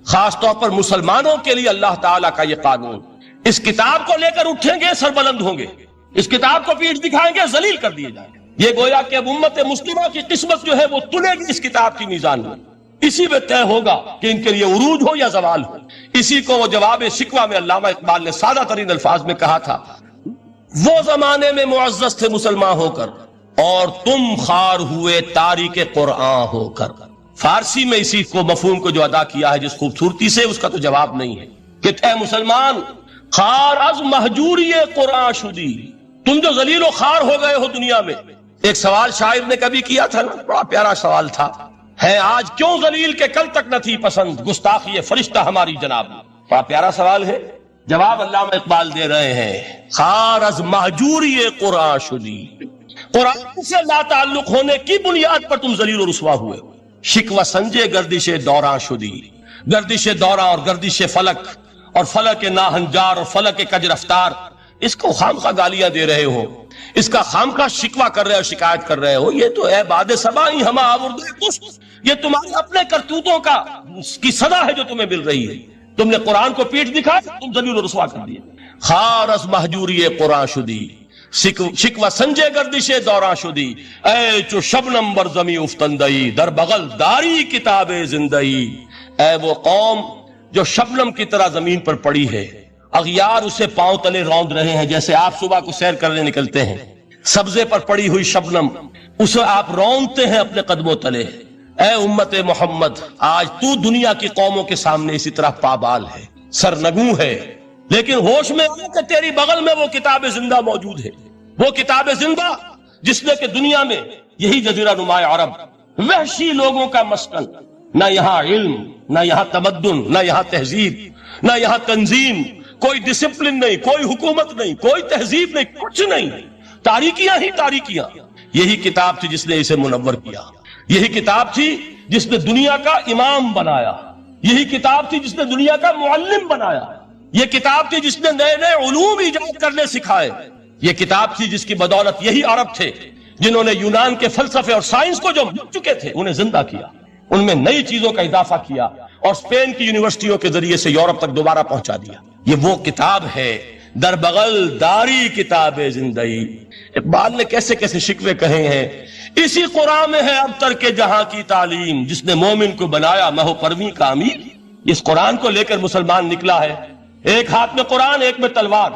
خاص طور پر مسلمانوں کے لیے اللہ تعالیٰ کا یہ قانون. اس کتاب کو لے کر اٹھیں گے سربلند ہوں گے، اس کتاب کو پیٹھ دکھائیں گے ذلیل کر دیے جائیں گے. یہ گویا کہ اب امت مسلمہ کی قسمت جو ہے وہ تلے گی اس کتاب کی میزان میں. اسی میں طے ہوگا کہ ان کے لیے عروج ہو یا زوال ہو. اسی کو وہ جواب شکوہ میں علامہ اقبال نے سادہ ترین الفاظ میں کہا تھا، وہ زمانے میں معزز تھے مسلمان ہو کر اور تم خار ہوئے تاریک قرآن ہو کر۔ فارسی میں اسی کو مفہوم کو جو ادا کیا ہے جس خوبصورتی سے، اس کا تو جواب نہیں ہے کہ اے مسلمان خار از مہجوری قرآن شدی، تم جو ذلیل و خار ہو گئے ہو دنیا میں۔ ایک سوال شاعر نے کبھی کیا تھا نا، بڑا پیارا سوال تھا، ہے آج کیوں ذلیل کے کل تک نہ تھی پسند گستاخی فرشتہ ہماری جناب۔ بڑا پیارا سوال ہے، جواب علامہ اقبال دے رہے ہیں، خار از مہجوری قرآن شدی، قرآن سے لا تعلق ہونے کی بنیاد پر تم ذلیل و رسوا ہوئے ہو۔ شکوہ سنجے گردش دوراں شدی، گردش دوراں اور گردش فلک اور فلک ناہنجار اور فلک کج رفتار، اس کو خامخواہ گالیاں دے رہے ہو، اس کا خامخواہ شکوہ کر رہے ہو، شکایت کر رہے ہو، یہ تو اے باد سبائی ہما آورد پشت، یہ تمہارے اپنے کرتوتوں کی صدا ہے جو تمہیں مل رہی ہے۔ تم نے قرآن کو پیٹھ دکھایا، تم ذلیل و رسوا کر دیے۔ خار از مہجوری قرآن شدی، شکوہ سنجے گردش دوراں شدی، اے چو شبنم بر زمیں افتندئی، در بغل داری کتاب زندئی، اے وہ قوم جو شبنم کی طرح زمین پر پڑی ہے، اغیار اسے پاؤں تلے روند رہے ہیں، جیسے آپ صبح کو سیر کرنے نکلتے ہیں، سبزے پر پڑی ہوئی شبنم اسے آپ روندتے ہیں اپنے قدموں تلے۔ اے امت محمد، آج تو دنیا کی قوموں کے سامنے اسی طرح پابال ہے، سرنگوں ہے، لیکن ہوش میں آیا کہ تیری بغل میں وہ کتاب زندہ موجود ہے، وہ کتاب زندہ جس نے کہ دنیا میں یہی جزیرہ نماء عرب، وحشی لوگوں کا مسکن، نہ یہاں علم، نہ یہاں تمدن، نہ یہاں تہذیب، نہ یہاں تنظیم، کوئی ڈسپلن نہیں، کوئی حکومت نہیں، کوئی تہذیب نہیں، کچھ نہیں، تاریکیاں ہی تاریکیاں۔ یہی کتاب تھی جس نے اسے منور کیا، یہی کتاب تھی جس نے دنیا کا امام بنایا، یہی کتاب تھی جس نے دنیا کا معلم بنایا، یہ کتاب تھی جس نے نئے نئے علوم ایجاد کرنے سکھائے، یہ کتاب تھی جس کی بدولت یہی عرب تھے جنہوں نے یونان کے فلسفے اور سائنس کو جو مٹ چکے تھے انہیں زندہ کیا، ان میں نئی چیزوں کا اضافہ کیا اور اسپین کی یونیورسٹیوں کے ذریعے سے یورپ تک دوبارہ پہنچا دیا۔ یہ وہ کتاب ہے، در بغل داری کتاب زندئی۔ اقبال نے کیسے کیسے شکوے کہے ہیں، اسی قرآن میں ہے ابتر کے جہاں کی تعلیم، جس نے مومن کو بنایا مہو پرویں کا امیر۔ اس قرآن کو لے کر مسلمان نکلا ہے، ایک ہاتھ میں قرآن، ایک میں تلوار۔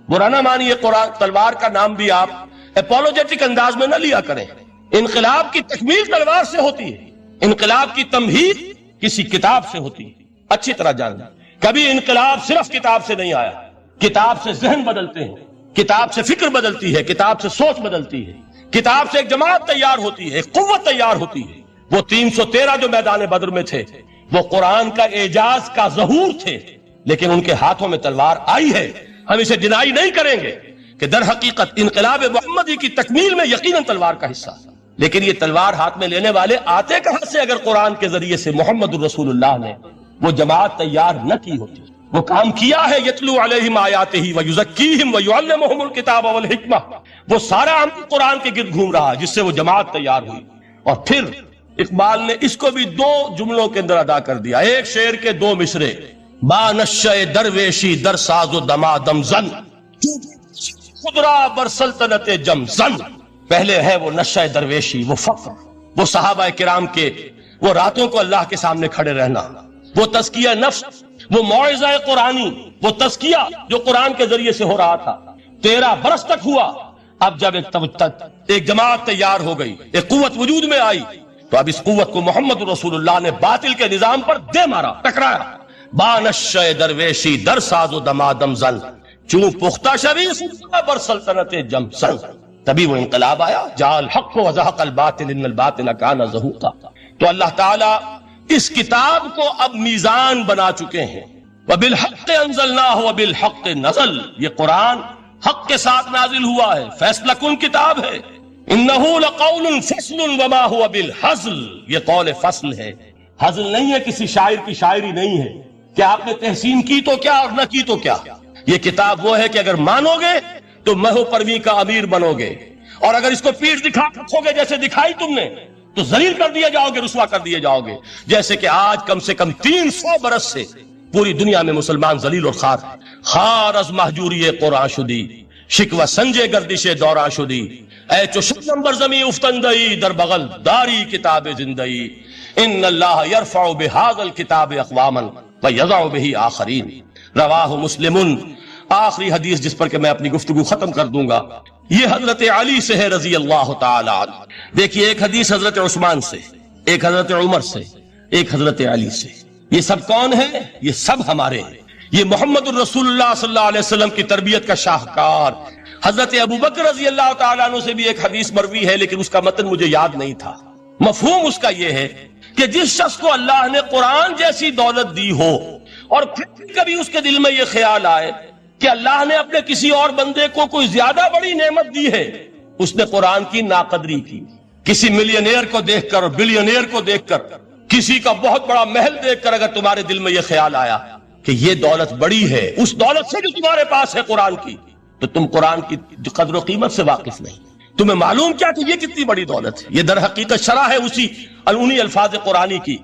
برا نہ مانیے، قرآن تلوار کا نام بھی آپ اپولوجیٹک انداز میں نہ لیا کریں۔ انقلاب کی تکمیل تلوار سے ہوتی ہے، انقلاب کی تمہید کسی کتاب سے ہوتی ہے، اچھی طرح جاننا۔ کبھی انقلاب صرف کتاب سے نہیں آیا، کتاب سے ذہن بدلتے ہیں، کتاب سے فکر بدلتی ہے، کتاب سے سوچ بدلتی ہے، کتاب سے ایک جماعت تیار ہوتی ہے، ایک قوت تیار ہوتی ہے۔ وہ 313 جو میدان بدر میں تھے وہ قرآن کا اعجاز کا ظہور تھے، لیکن ان کے ہاتھوں میں تلوار آئی ہے۔ ہم اسے ڈینائی نہیں کریں گے کہ در حقیقت انقلاب محمدی کی تکمیل میں یقیناً تلوار کا حصہ، لیکن یہ تلوار ہاتھ میں لینے والے آتے کہاں سے اگر قرآن کے ذریعے سے محمد الرسول اللہ نے وہ جماعت تیار نہ کی ہوتی؟ وہ کام کیا ہے، یتلو علیہم آیاتہ ویزکیہم ویعلمہم الکتاب والحکمہ، وہ سارا عمل قرآن کے گرد گھوم رہا جس سے وہ جماعت تیار ہوئی۔ اور پھر اقبال نے اس کو بھی دو جملوں کے اندر ادا کر دیا، ایک شعر کے دو مصرے، با نشہ درویشی در ساز و دمادم زن خدرا بر سلطنت جم زن۔ پہلے ہے وہ نشہ درویشی، وہ فخر، وہ صحابہ کرام کے وہ راتوں کو اللہ کے سامنے کھڑے رہنا، وہ تزکیہ نفس، وہ موعظہ قرآنی، وہ تزکیہ جو قرآن کے ذریعے سے ہو رہا تھا 13 برس تک ہوا۔ اب جب ایک جماعت تیار ہو گئی، ایک قوت وجود میں آئی، تو اب اس قوت کو محمد رسول اللہ نے باطل کے نظام پر دے مارا، ٹکرایا۔ بانشہ درویشی در ساز و دمادم زن، چون پختہ شریف بر سلطنت جم زن۔ تبھی وہ انقلاب آیا، جاء الحق وزہق الباطل ان الباطل کان زہوقا۔ تو اللہ تعالیٰ اس کتاب کو اب میزان بنا چکے ہیں، وبالحق انزلناہ وبالحق نزل، یہ قرآن حق کے ساتھ نازل ہوا ہے، فیصلہ کن کتاب ہے۔ انہ لقول فصل وما هو بالحزل، یہ قول فصل ہے، حزل نہیں ہے، کسی شاعر کی شاعری نہیں ہے کہ آپ نے تحسین کی تو کیا اور نہ کی تو کیا۔ یہ کتاب وہ ہے کہ اگر مانو گے تو مہو پرویں کا امیر بنو گے، اور اگر اس کو پیٹھ دکھا رکھو گے جیسے دکھائی تم نے تو ذلیل کر دیے جاؤ گے، رسوا کر دیے جاؤ گے، جیسے کہ آج کم سے کم 300 برس سے پوری دنیا میں مسلمان ذلیل اور خوار ہیں۔ خار از مہجوری قرآن شدی، شکوہ سنجے گردش دوراں شدی، اے چو شبنم بر زمیں افتندئی، در بغل داری کتاب زندئی۔ ان اللہ یرفع بہذا الکتاب اقواما وَيَضَعُ بِهِ آخَرِينَ رواہ مسلم۔ آخری حدیث جس پر کہ میں اپنی گفتگو ختم کر دوں گا یہ حضرت علی سے ہے رضی اللہ تعالی عنہ۔ دیکھیے ایک حدیث حضرت عثمان سے، ایک حضرت عمر سے، ایک حضرت علی سے۔ یہ سب کون ہیں؟ یہ سب ہمارے ہیں۔ یہ محمد الرسول اللہ صلی اللہ علیہ وسلم کی تربیت کا شاہکار حضرت ابوبکر رضی اللہ تعالیٰ عنہ سے بھی ایک حدیث مروی ہے، لیکن اس کا متن مجھے یاد نہیں تھا۔ مفہوم اس کا یہ ہے کہ جس شخص کو اللہ نے قرآن جیسی دولت دی ہو اور پھر کبھی اس کے دل میں یہ خیال آئے کہ اللہ نے اپنے کسی اور بندے کو کوئی زیادہ بڑی نعمت دی ہے، اس نے قرآن کی ناقدری کی۔ کسی ملینئر کو دیکھ کر اور بلینئر کو دیکھ کر، کسی کا بہت بڑا محل دیکھ کر اگر تمہارے دل میں یہ خیال آیا کہ یہ دولت بڑی ہے اس دولت سے جو تمہارے پاس ہے قرآن کی، تو تم قرآن کی قدر و قیمت سے واقف نہیں۔ تمہیں معلوم کیا کہ یہ کتنی بڑی دولت ہے؟ یہ در حقیقت شرح ہے انہی الفاظ قرآنی کی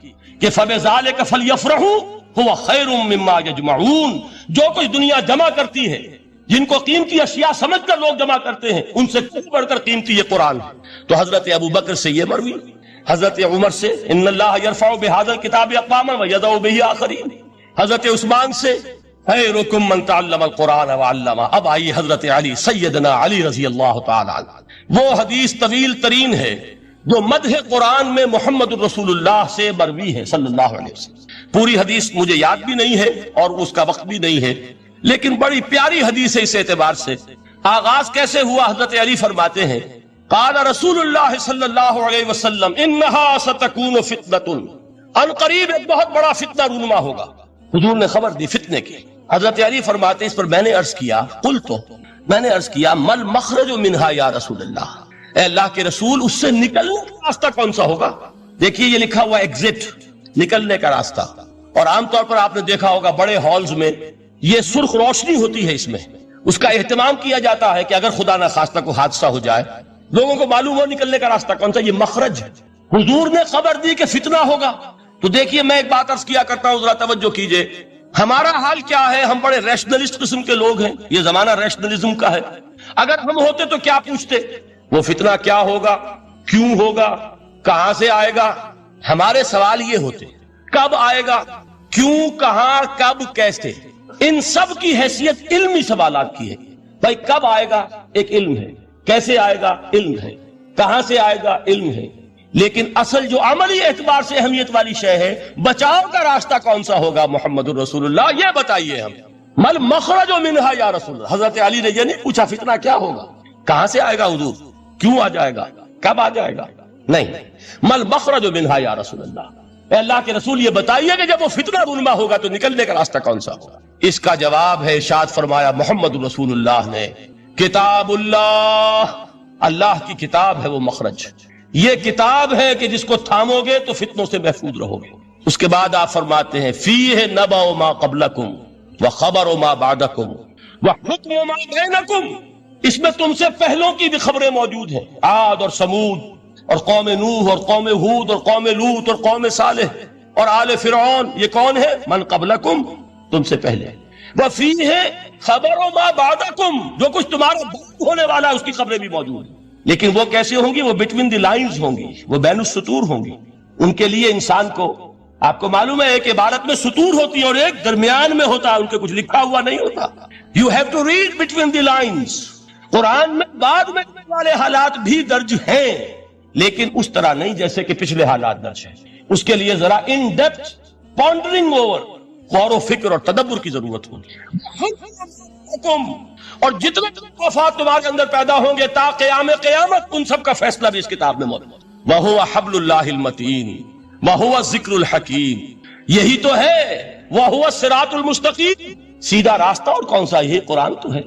کہ فَبِذَلِكَ فَلْيَفْرَحُوا هُوَ خَيْرٌ مِّمَّا يَجْمَعُونَ۔ جو کچھ دنیا جمع کرتی ہے، جن کو قیمتی اشیاء سمجھ کر لوگ جمع کرتے ہیں، ان سے کچھ بڑھ کر قیمتی یہ قرآن ہے۔ تو حضرت ابوبکر سے یہ مروی، حضرت عمر سے ان اللہ یرفع بہذا الکتاب اقواما ویضع بہ آخرین، حضرت عثمان سے خیرکم من تعلم القرآن وعلمہ۔ اب آئیے حضرت علی، سیدنا علی رضی اللہ تعالی عنہ۔ وہ حدیث طویل ترین ہے جو مدح قرآن میں محمد الرسول اللہ سے مروی ہے صلی اللہ علیہ وسلم۔ پوری حدیث مجھے یاد بھی نہیں ہے اور اس کا وقت بھی نہیں ہے، لیکن بڑی پیاری حدیث ہے اس اعتبار سے۔ آغاز کیسے ہوا؟ حضرت علی فرماتے ہیں قال رسول اللہ صلی اللہ علیہ وسلم انہا ستکون فتنۃ، ان قریب ایک بہت بڑا فتنہ رونما ہوگا۔ حضور نے خبر دی فتنے کی۔ حضرت علی فرماتے اس پر میں نے عرض کیا، میں نے عرض کیا مل مخرج منہا یا رسول اللہ، اے اللہ کے رسول اس سے نکلنے کا راستہ کون سا ہوگا؟ دیکھیے یہ لکھا ہوا ایگزٹ، نکلنے کا راستہ، اور عام طور پر آپ نے دیکھا ہوگا بڑے ہالز میں یہ سرخ روشنی ہوتی ہے، اس میں اس کا اہتمام کیا جاتا ہے کہ اگر خدا نہ خواستہ کو حادثہ ہو جائے لوگوں کو معلوم ہو نکلنے کا راستہ کون سا، یہ مخرج ہے۔ حضور نے خبر دی کہ فتنہ ہوگا۔ تو دیکھیے میں ایک بات عرض کیا کرتا ہوں، ذرا توجہ کیجئے، ہمارا حال کیا ہے؟ ہم بڑے ریشنلسٹ قسم کے لوگ ہیں، یہ زمانہ ریشنلزم کا ہے۔ اگر ہم ہوتے تو کیا پوچھتے؟ وہ فتنہ کیا ہوگا، کیوں ہوگا، کہاں سے آئے گا؟ ہمارے سوال یہ ہوتے، کب آئے گا، کیوں، کہاں، کب، کیسے۔ ان سب کی حیثیت علمی سوالات کی ہے۔ بھائی کب آئے گا ایک علم ہے، کیسے آئے گا علم ہے، کہاں سے آئے گا علم ہے، لیکن اصل جو عملی اعتبار سے اہمیت والی شے ہے، بچاؤ کا راستہ کون سا ہوگا محمد الرسول اللہ، یہ بتائیے ہم۔ مل مخرج منہا یا رسول اللہ، حضرت علی نے یہ نہیں پوچھا فتنہ کیا ہوگا، کہاں سے آئے گا حضور، کیوں آ جائے گا، کب آ جائے گا، نہیں، مل مخرج منہا یا رسول اللہ، اے اللہ کے رسول یہ بتائیے کہ جب وہ فتنہ رونما ہوگا تو نکلنے کا راستہ کون سا ہوگا۔ اس کا جواب ہے ارشاد فرمایا محمد رسول اللہ نے، کتاب اللہ، اللہ کی کتاب ہے وہ مخرج، یہ کتاب ہے کہ جس کو تھامو گے تو فتنوں سے محفوظ رہو گے۔ اس کے بعد آپ فرماتے ہیں فیہ نبأ ما قبلکم وخبر ما بعدکم وحکم ما بینکم، اس میں تم سے پہلوں کی بھی خبریں موجود ہیں، عاد اور سمود اور قوم نوح اور قوم ہود اور قوم لوط اور قوم صالح اور آل فرعون، یہ کون ہے؟ من قبلکم، تم سے پہلے، وفیہ خبر ما بعدکم، جو کچھ تمہارا بعد ہونے والا ہے اس کی خبریں بھی موجود ہیں، لیکن وہ کیسے ہوں گی؟ وہ بٹوین دی لائنز ہوں گی، وہ بین السطور ہوں گی۔ ان کے لیے انسان کو، آپ کو معلوم ہے ایک عبارت میں سطور ہوتی ہے اور ایک درمیان میں ہوتا ہے، ان کے کچھ لکھا ہوا نہیں ہوتا۔ You have to read between the lines. قرآن میں بعد میں والے حالات بھی درج ہیں، لیکن اس طرح نہیں جیسے کہ پچھلے حالات درج ہیں۔ اس کے لیے ذرا ان ڈیپتھ پونڈرنگ اوور، غور و فکر اور تدبر کی ضرورت ہوگی۔ اور جتنے وفات تمہارے اندر پیدا ہوں گے تا قیام قیامت، ان سب کا فیصلہ بھی اس کتاب میں موجود ہے۔ وَهُوَ حَبْلُ اللَّهِ الْمَتِينُ وَهُوَ الذِّكْرُ الْحَكِيمُ، یہی تو ہے، وَهُوَ الصِّرَاطُ الْمُسْتَقِيمُ، سیدھا راستہ، اور کون سا؟ یہ قرآن تو ہے۔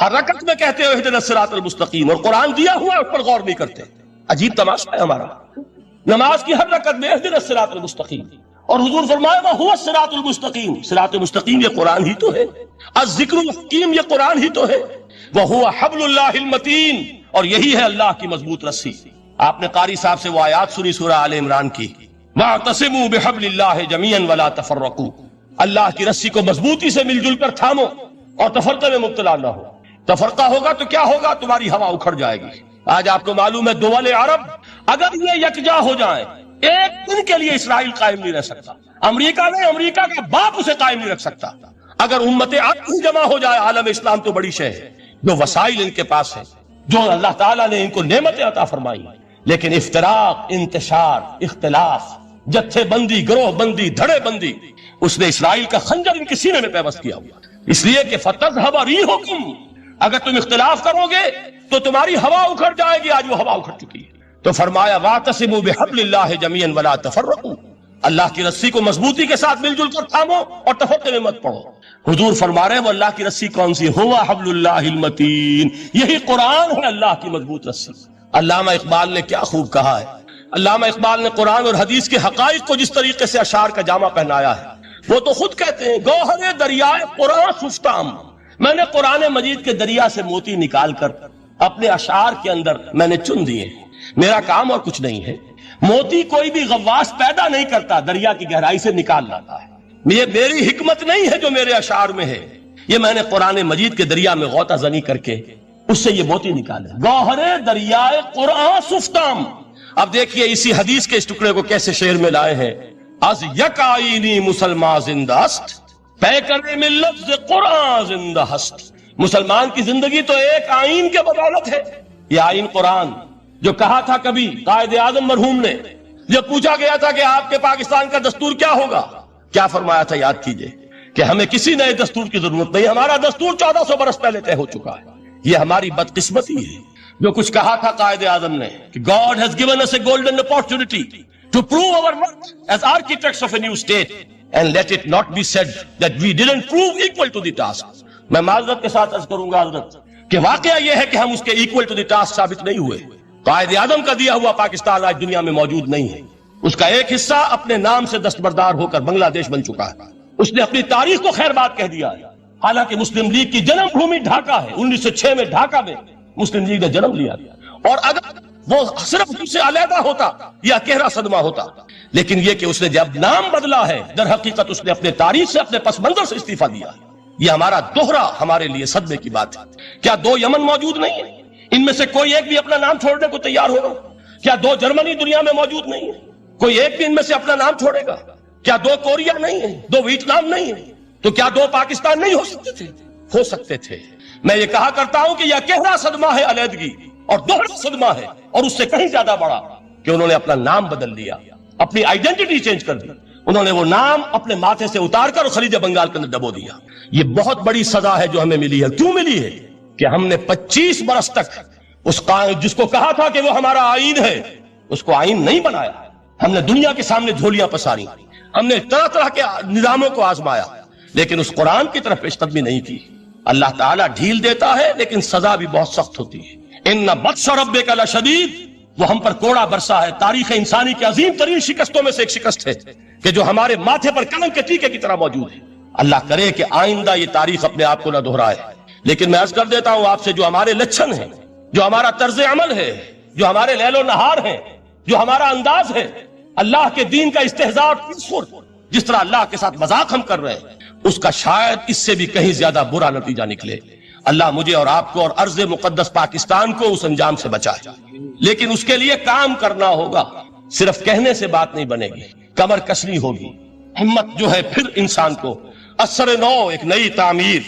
ہر رکعت میں کہتے ہو اهْدِنَا الصِّرَاطَ الْمُسْتَقِيمُ، اور قرآن دیا ہوا ہے اس پر غور نہیں کرتے۔ عجیب تماشا ہے ہمارا، نماز کی ہر رکعت میں اهْدِنَا الصِّرَاطَ الْمُسْتَقِيمُ، اور حضور فرمایا وَهُوَ الصِّرَاطُ الْمُسْتَقِيمُ، صراط مستقیم یہ قرآن ہی تو ہے، الذکر الحکیم یہ قرآن ہی تو ہے، وَهُوَ حَبْلُ اللَّهِ الْمَتِينُ، اور یہی ہے اللہ کی مضبوط رسی۔ آپ نے قاری صاحب سے وہ آیات سنی سورہ آل عمران کی، وَاعْتَصِمُوا بِحَبْلِ اللَّهِ جَمِيعًا وَلَا تَفَرَّقُوا، اللہ کی رسی کو مضبوطی سے مل جل کر تھامو اور تفرقے میں مبتلا نہ ہو۔ تفرقہ ہوگا تو کیا ہوگا؟ تمہاری ہوا اکھڑ جائے گی۔ آج آپ کو معلوم ہے دول عرب اگر یہ یکجا ہو جائیں، ایک دن کے لیے اسرائیل قائم نہیں رہ سکتا۔ امریکہ نے، امریکہ کا باپ اسے قائم نہیں رکھ سکتا۔ اگر امت عرب ہی جمع ہو جائے، عالم اسلام تو بڑی شے ہے، جو وسائل ان کے پاس ہیں، جو اللہ تعالیٰ نے ان کو نعمتیں عطا فرمائی، لیکن افتراق، انتشار، اختلاف، جتھے بندی، گروہ بندی، دھڑے بندی، اس نے اسرائیل کا خنجر ان کے سینے میں پیوست کیا ہوا، اس لیے کہ فَتَذْهَبَ رِيحُكُمْ، اگر تم اختلاف کرو گے تو تمہاری ہوا اکھڑ جائے گی۔ آج وہ ہوا اکھڑ چکی ہے۔ تو فرمایا وَاعْتَصِمُوا بِحَبْلِ اللَّهِ جَمِيعًا وَلَا تَفَرَّقُوا، اللہ کی رسی کو مضبوطی کے ساتھ مل جل کر تھامو اور تفرقے میں مت پڑو۔ حضور فرما رہے ہیں وہ اللہ کی رسی کون سی؟ هُوَ حَبْلُ اللَّهِ الْمَتِينُ، یہی قرآن ہے اللہ کی مضبوط رسی۔ علامہ اقبال نے کیا خوب کہا ہے۔ علامہ اقبال نے قرآن اور حدیث کے حقائق کو جس طریقے سے اشعار کا جامہ پہنایا ہے، وہ تو خود کہتے ہیں گوہر دریائے قرآن سفتام، میں نے قرآن مجید کے دریا سے موتی نکال کر اپنے اشعار کے اندر میں نے چن دیے ہیں۔ میرا کام اور کچھ نہیں ہے، موتی کوئی بھی غواص پیدا نہیں کرتا، دریا کی گہرائی سے نکال لاتا ہے۔ یہ میری حکمت نہیں ہے جو میرے اشعار میں ہے، یہ میں نے قرآن مجید کے دریا میں غوطہ زنی کر کے اس سے یہ موتی نکالے۔ گوہر دریائے قرآن سفتام۔ اب دیکھیے اسی حدیث کے اس ٹکڑے کو کیسے شعر میں لائے ہیں۔ از یک آئینی مسلمان زندہ است، پے کرے میں لفظ قرآن زندہ است۔ مسلمان کی زندگی تو ایک آئین کے بدولت ہے، یہ آئین قرآن، جو کہا تھا کبھی قائد اعظم مرحوم نے جب پوچھا گیا تھا کہ آپ کے پاکستان کا دستور کیا ہوگا، کیا فرمایا تھا؟ یاد کیجئے کہ ہمیں کسی نئے دستور کی ضرورت نہیں، ہمارا دستور 1400 برس پہلے طے ہو چکا ہے۔ یہ ہماری بدقسمتی ہے جو کچھ کہا تھا قائد اعظم نے کہ God has given us a golden opportunity to prove our worth as architects of a new state and let it not be said that we didn't prove equal to the task۔ میں معذرت کے ساتھ عرض کروں گا حضرت کہ واقعہ یہ ہے کہ ہم اس کے equal to the task ثابت نہیں ہوئے۔ قائد اعظم کا دیا ہوا پاکستان آج دنیا میں موجود نہیں ہے، اس کا ایک حصہ اپنے نام سے دستبردار ہو کر بنگلہ دیش بن چکا ہے، اس نے اپنی تاریخ کو خیر بات کہہ دیا ہے۔ حالانکہ مسلم لیگ کی جنم بھومی ڈھاکہ ہے، 1906 میں ڈھاکہ میں مسلم لیگ نے جنم لیا، اور اگر وہ صرف ہم سے علیحدہ ہوتا یا گہرا صدمہ ہوتا، لیکن یہ کہ اس نے جب نام بدلا ہے، در حقیقت اس نے اپنے تاریخ سے، اپنے پس منظر سے استعفیٰ دیا ہے۔ یہ ہمارا دوہرا ہمارے لیے صدمے کی بات ہے۔ کیا 2 یمن موجود نہیں ہیں؟ ان میں سے کوئی ایک بھی اپنا نام چھوڑنے کو تیار ہوگا؟ کیا 2 جرمنی دنیا میں موجود نہیں ہے؟ کوئی ایک بھی ان میں سے اپنا نام چھوڑے گا؟ کیا 2 کوریا نہیں ہے؟ 2 ویتنام نہیں ہے؟ تو کیا 2 پاکستان نہیں ہو سکتے تھے؟ ہو سکتے تھے۔ میں یہ کہا کرتا ہوں کہ یہ گہرا صدمہ ہے علیحدگی، اور دوہرا صدمہ ہے، اور اس سے کہیں زیادہ بڑا کہ انہوں نے اپنا نام بدل دیا، اپنی آئیڈینٹی چینج کر دی، انہوں نے وہ نام اپنے ماتھے سے اتار کر خلیج بنگال کے اندر ڈبو دیا۔ یہ بہت بڑی سزا ہے جو ہمیں ملی ہے۔ کیوں ملی ہے؟ کہ ہم نے 25 برس تک اس جس کو کہا تھا کہ وہ ہمارا آئین ہے، اس کو آئین نہیں بنایا۔ ہم نے دنیا کے سامنے جھولیاں پساری، ہم نے طرح طرح کے نظاموں کو آزمایا، لیکن اس قرآن کی طرف پیش قدمی نہیں کی۔ اللہ تعالیٰ ڈھیل دیتا ہے لیکن سزا بھی بہت سخت ہوتی ہے۔ ان بطش ربک لشدید، وہ ہم پر کوڑا برسا ہے۔ تاریخ انسانی کی عظیم ترین شکستوں میں سے ایک شکست ہے کہ جو ہمارے ماتھے پر قلم کے ٹیکے کی طرح موجود ہے۔ اللہ کرے کہ آئندہ یہ تاریخ اپنے آپ کو نہ دہرائے۔ لیکن میں عرض کر دیتا ہوں آپ سے، جو ہمارے لچھن ہیں، جو ہمارا طرز عمل ہے، جو ہمارے لیل و نہار ہیں، جو ہمارا انداز ہے، اللہ کے دین کا استہزاء اور تصور، جس طرح اللہ کے ساتھ مذاق ہم کر رہے ہیں، اس کا شاید اس سے بھی کہیں زیادہ برا نتیجہ نکلے۔ اللہ مجھے اور آپ کو اور ارض مقدس پاکستان کو اس انجام سے بچائے، لیکن اس کے لیے کام کرنا ہوگا۔ صرف کہنے سے بات نہیں بنے گی، کمر کسنی ہوگی، ہمت جو ہے پھر انسان کو اثر نو، ایک نئی تعمیر،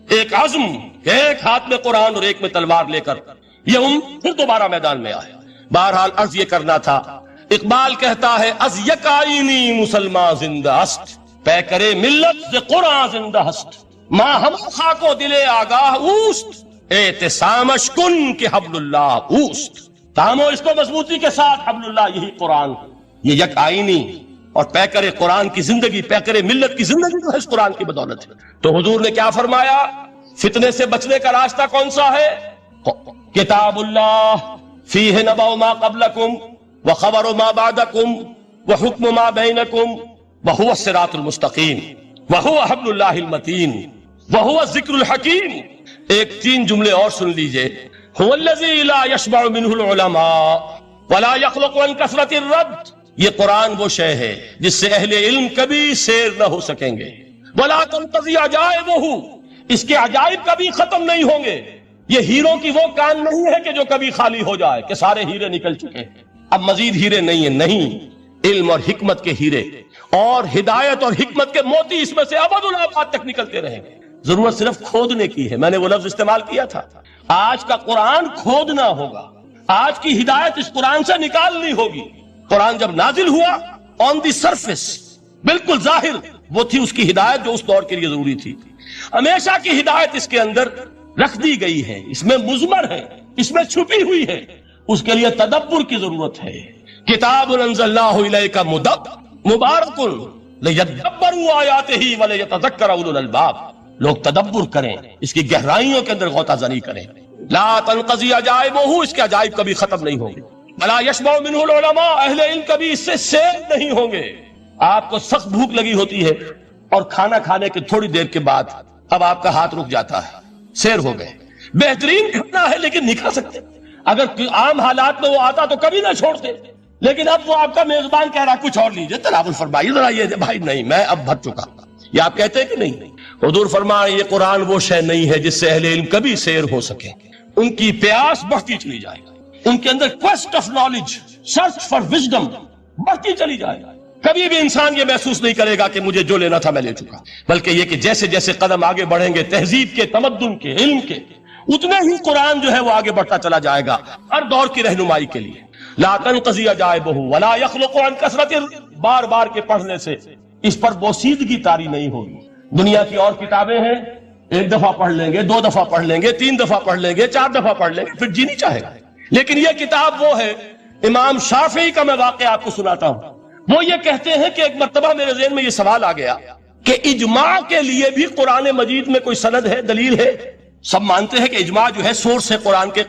ایک عزم، ایک ہاتھ میں قرآن اور ایک میں تلوار لے کر یہ پھر دوبارہ میدان میں آئے۔ بہرحال عرض یہ کرنا تھا، اقبال کہتا ہے از یک آئینی مسلمان زندہ است، پے کرے ملت ز قرآن زندہ است، ماں ہم خاک و دل آگاہ اوست، اعتصامش کن کہ حبل اللہ اوست۔ تامو اس کو مضبوطی کے ساتھ، حبل اللہ یہی قرآن، یہ یک آئینی اور پے کرے قرآن کی زندگی، پے کرے ملت کی زندگی جو ہے اس قرآن کی بدولت ہے۔ تو حضور نے کیا فرمایا؟ فتنے سے بچنے کا راستہ کون سا ہے؟ کتاب اللہ فیہ نبأ ما قبلکم وخبر ما بعدکم وحکم ما بینکم وہو الصراط المستقیم وہو حبل اللہ المتین وہو الذکر الحکیم۔ ایک 3 جملے اور سن لیجئے۔ هو الذی لا یشبع منہ العلماء ولا یخلق عن کثرت الرد، یہ قرآن وہ شے ہے جس سے اہل علم کبھی سیر نہ ہو سکیں گے۔ ولا تنقضی عجائبہ، اس کے عجائب کبھی ختم نہیں ہوں گے۔ یہ ہیروں کی وہ کان نہیں ہے کہ جو کبھی خالی ہو جائے کہ سارے ہیرے نکل چکے ہیں، اب مزید ہیرے نہیں ہیں، نہیں، علم اور حکمت کے ہیرے اور ہدایت اور حکمت کے موتی اس میں سے ابدالآباد تک نکلتے رہیں گے. ضرورت صرف کھودنے کی ہے. میں نے وہ لفظ استعمال کیا تھا. آج کا قرآن کھودنا ہوگا. آج کی ہدایت اس قرآن سے نکالنی ہوگی. قرآن جب نازل ہوا آن دی سرفیس بالکل ظاہر وہ تھی اس کی ہدایت جو اس دور کے لیے ضروری تھی. ہمیشہ کی ہدایت اس کے اندر رکھ دی گئی ہے. اس میں مضمر ہے, اس میں چھپی ہوئی ہے. اس کے لیے تدبر کی ضرورت ہے. کتاب انزلناہ الیک مبارک لیدبروا آیاتہ ولیتذکر اولو الالباب. لوگ تدبر کریں, اس کی گہرائیوں کے اندر غوطہ زنی کریں. لا تنقضی عجائبہ, اس کے عجائب کبھی ختم نہیں ہوں گے. ولا یشبع منہ العلماء, اہل علم کبھی اس سے سیر نہیں ہوں گے. آپ کو سخت بھوک لگی ہوتی ہے اور کھانا کھانے کے تھوڑی دیر کے بعد اب آپ کا ہاتھ رک جاتا ہے, سیر ہو گئے. بہترین کھانا ہے لیکن نہیں کھا سکتے. اگر عام حالات میں وہ آتا تو کبھی نہ چھوڑتے, لیکن اب وہ آپ کا میزبان کہہ رہا کچھ اور لیجئے, تناول فرمائیے ذرا یہ. بھائی نہیں, میں اب بھر چکا. یہ آپ کہتے ہیں کہ نہیں؟ حضور فرمائے یہ قرآن وہ شے نہیں ہے جس سے اہل علم کبھی سیر ہو سکے. ان کی پیاس بڑھتی چلی جائے, ان کے اندر quest of knowledge, search for wisdom بڑھتی چلی جائے. کبھی بھی انسان یہ محسوس نہیں کرے گا کہ مجھے جو لینا تھا میں لے چکا, بلکہ یہ کہ جیسے جیسے قدم آگے بڑھیں گے تہذیب کے, تمدن کے, علم کے, اتنے ہی قرآن جو ہے وہ آگے بڑھتا چلا جائے گا ہر دور کی رہنمائی کے لیے. لا تنقضی عجائبہ ولا یخلق عن کثرت, بار بار کے پڑھنے سے اس پر بوسیدگی طاری نہیں ہوگی. دنیا کی اور کتابیں ہیں, ایک دفعہ پڑھ لیں گے, 2 دفعہ پڑھ لیں گے, 3 دفعہ پڑھ لیں گے, 4 دفعہ پڑھ لیں گے, پھر جی نہیں چاہے گا. لیکن یہ کتاب وہ ہے, امام شافعی کا میں واقعہ آپ کو سناتا ہوں. وہ یہ کہتے ہیں کہ ایک مرتبہ میرے ذہن میں یہ سوال آ گیا کہ اجماع کے لیے بھی قرآن مجید میں کوئی سند ہے, دلیل ہے؟ سب مانتے ہیں کہ اجماع جو ہے سورس ہے قرآن کے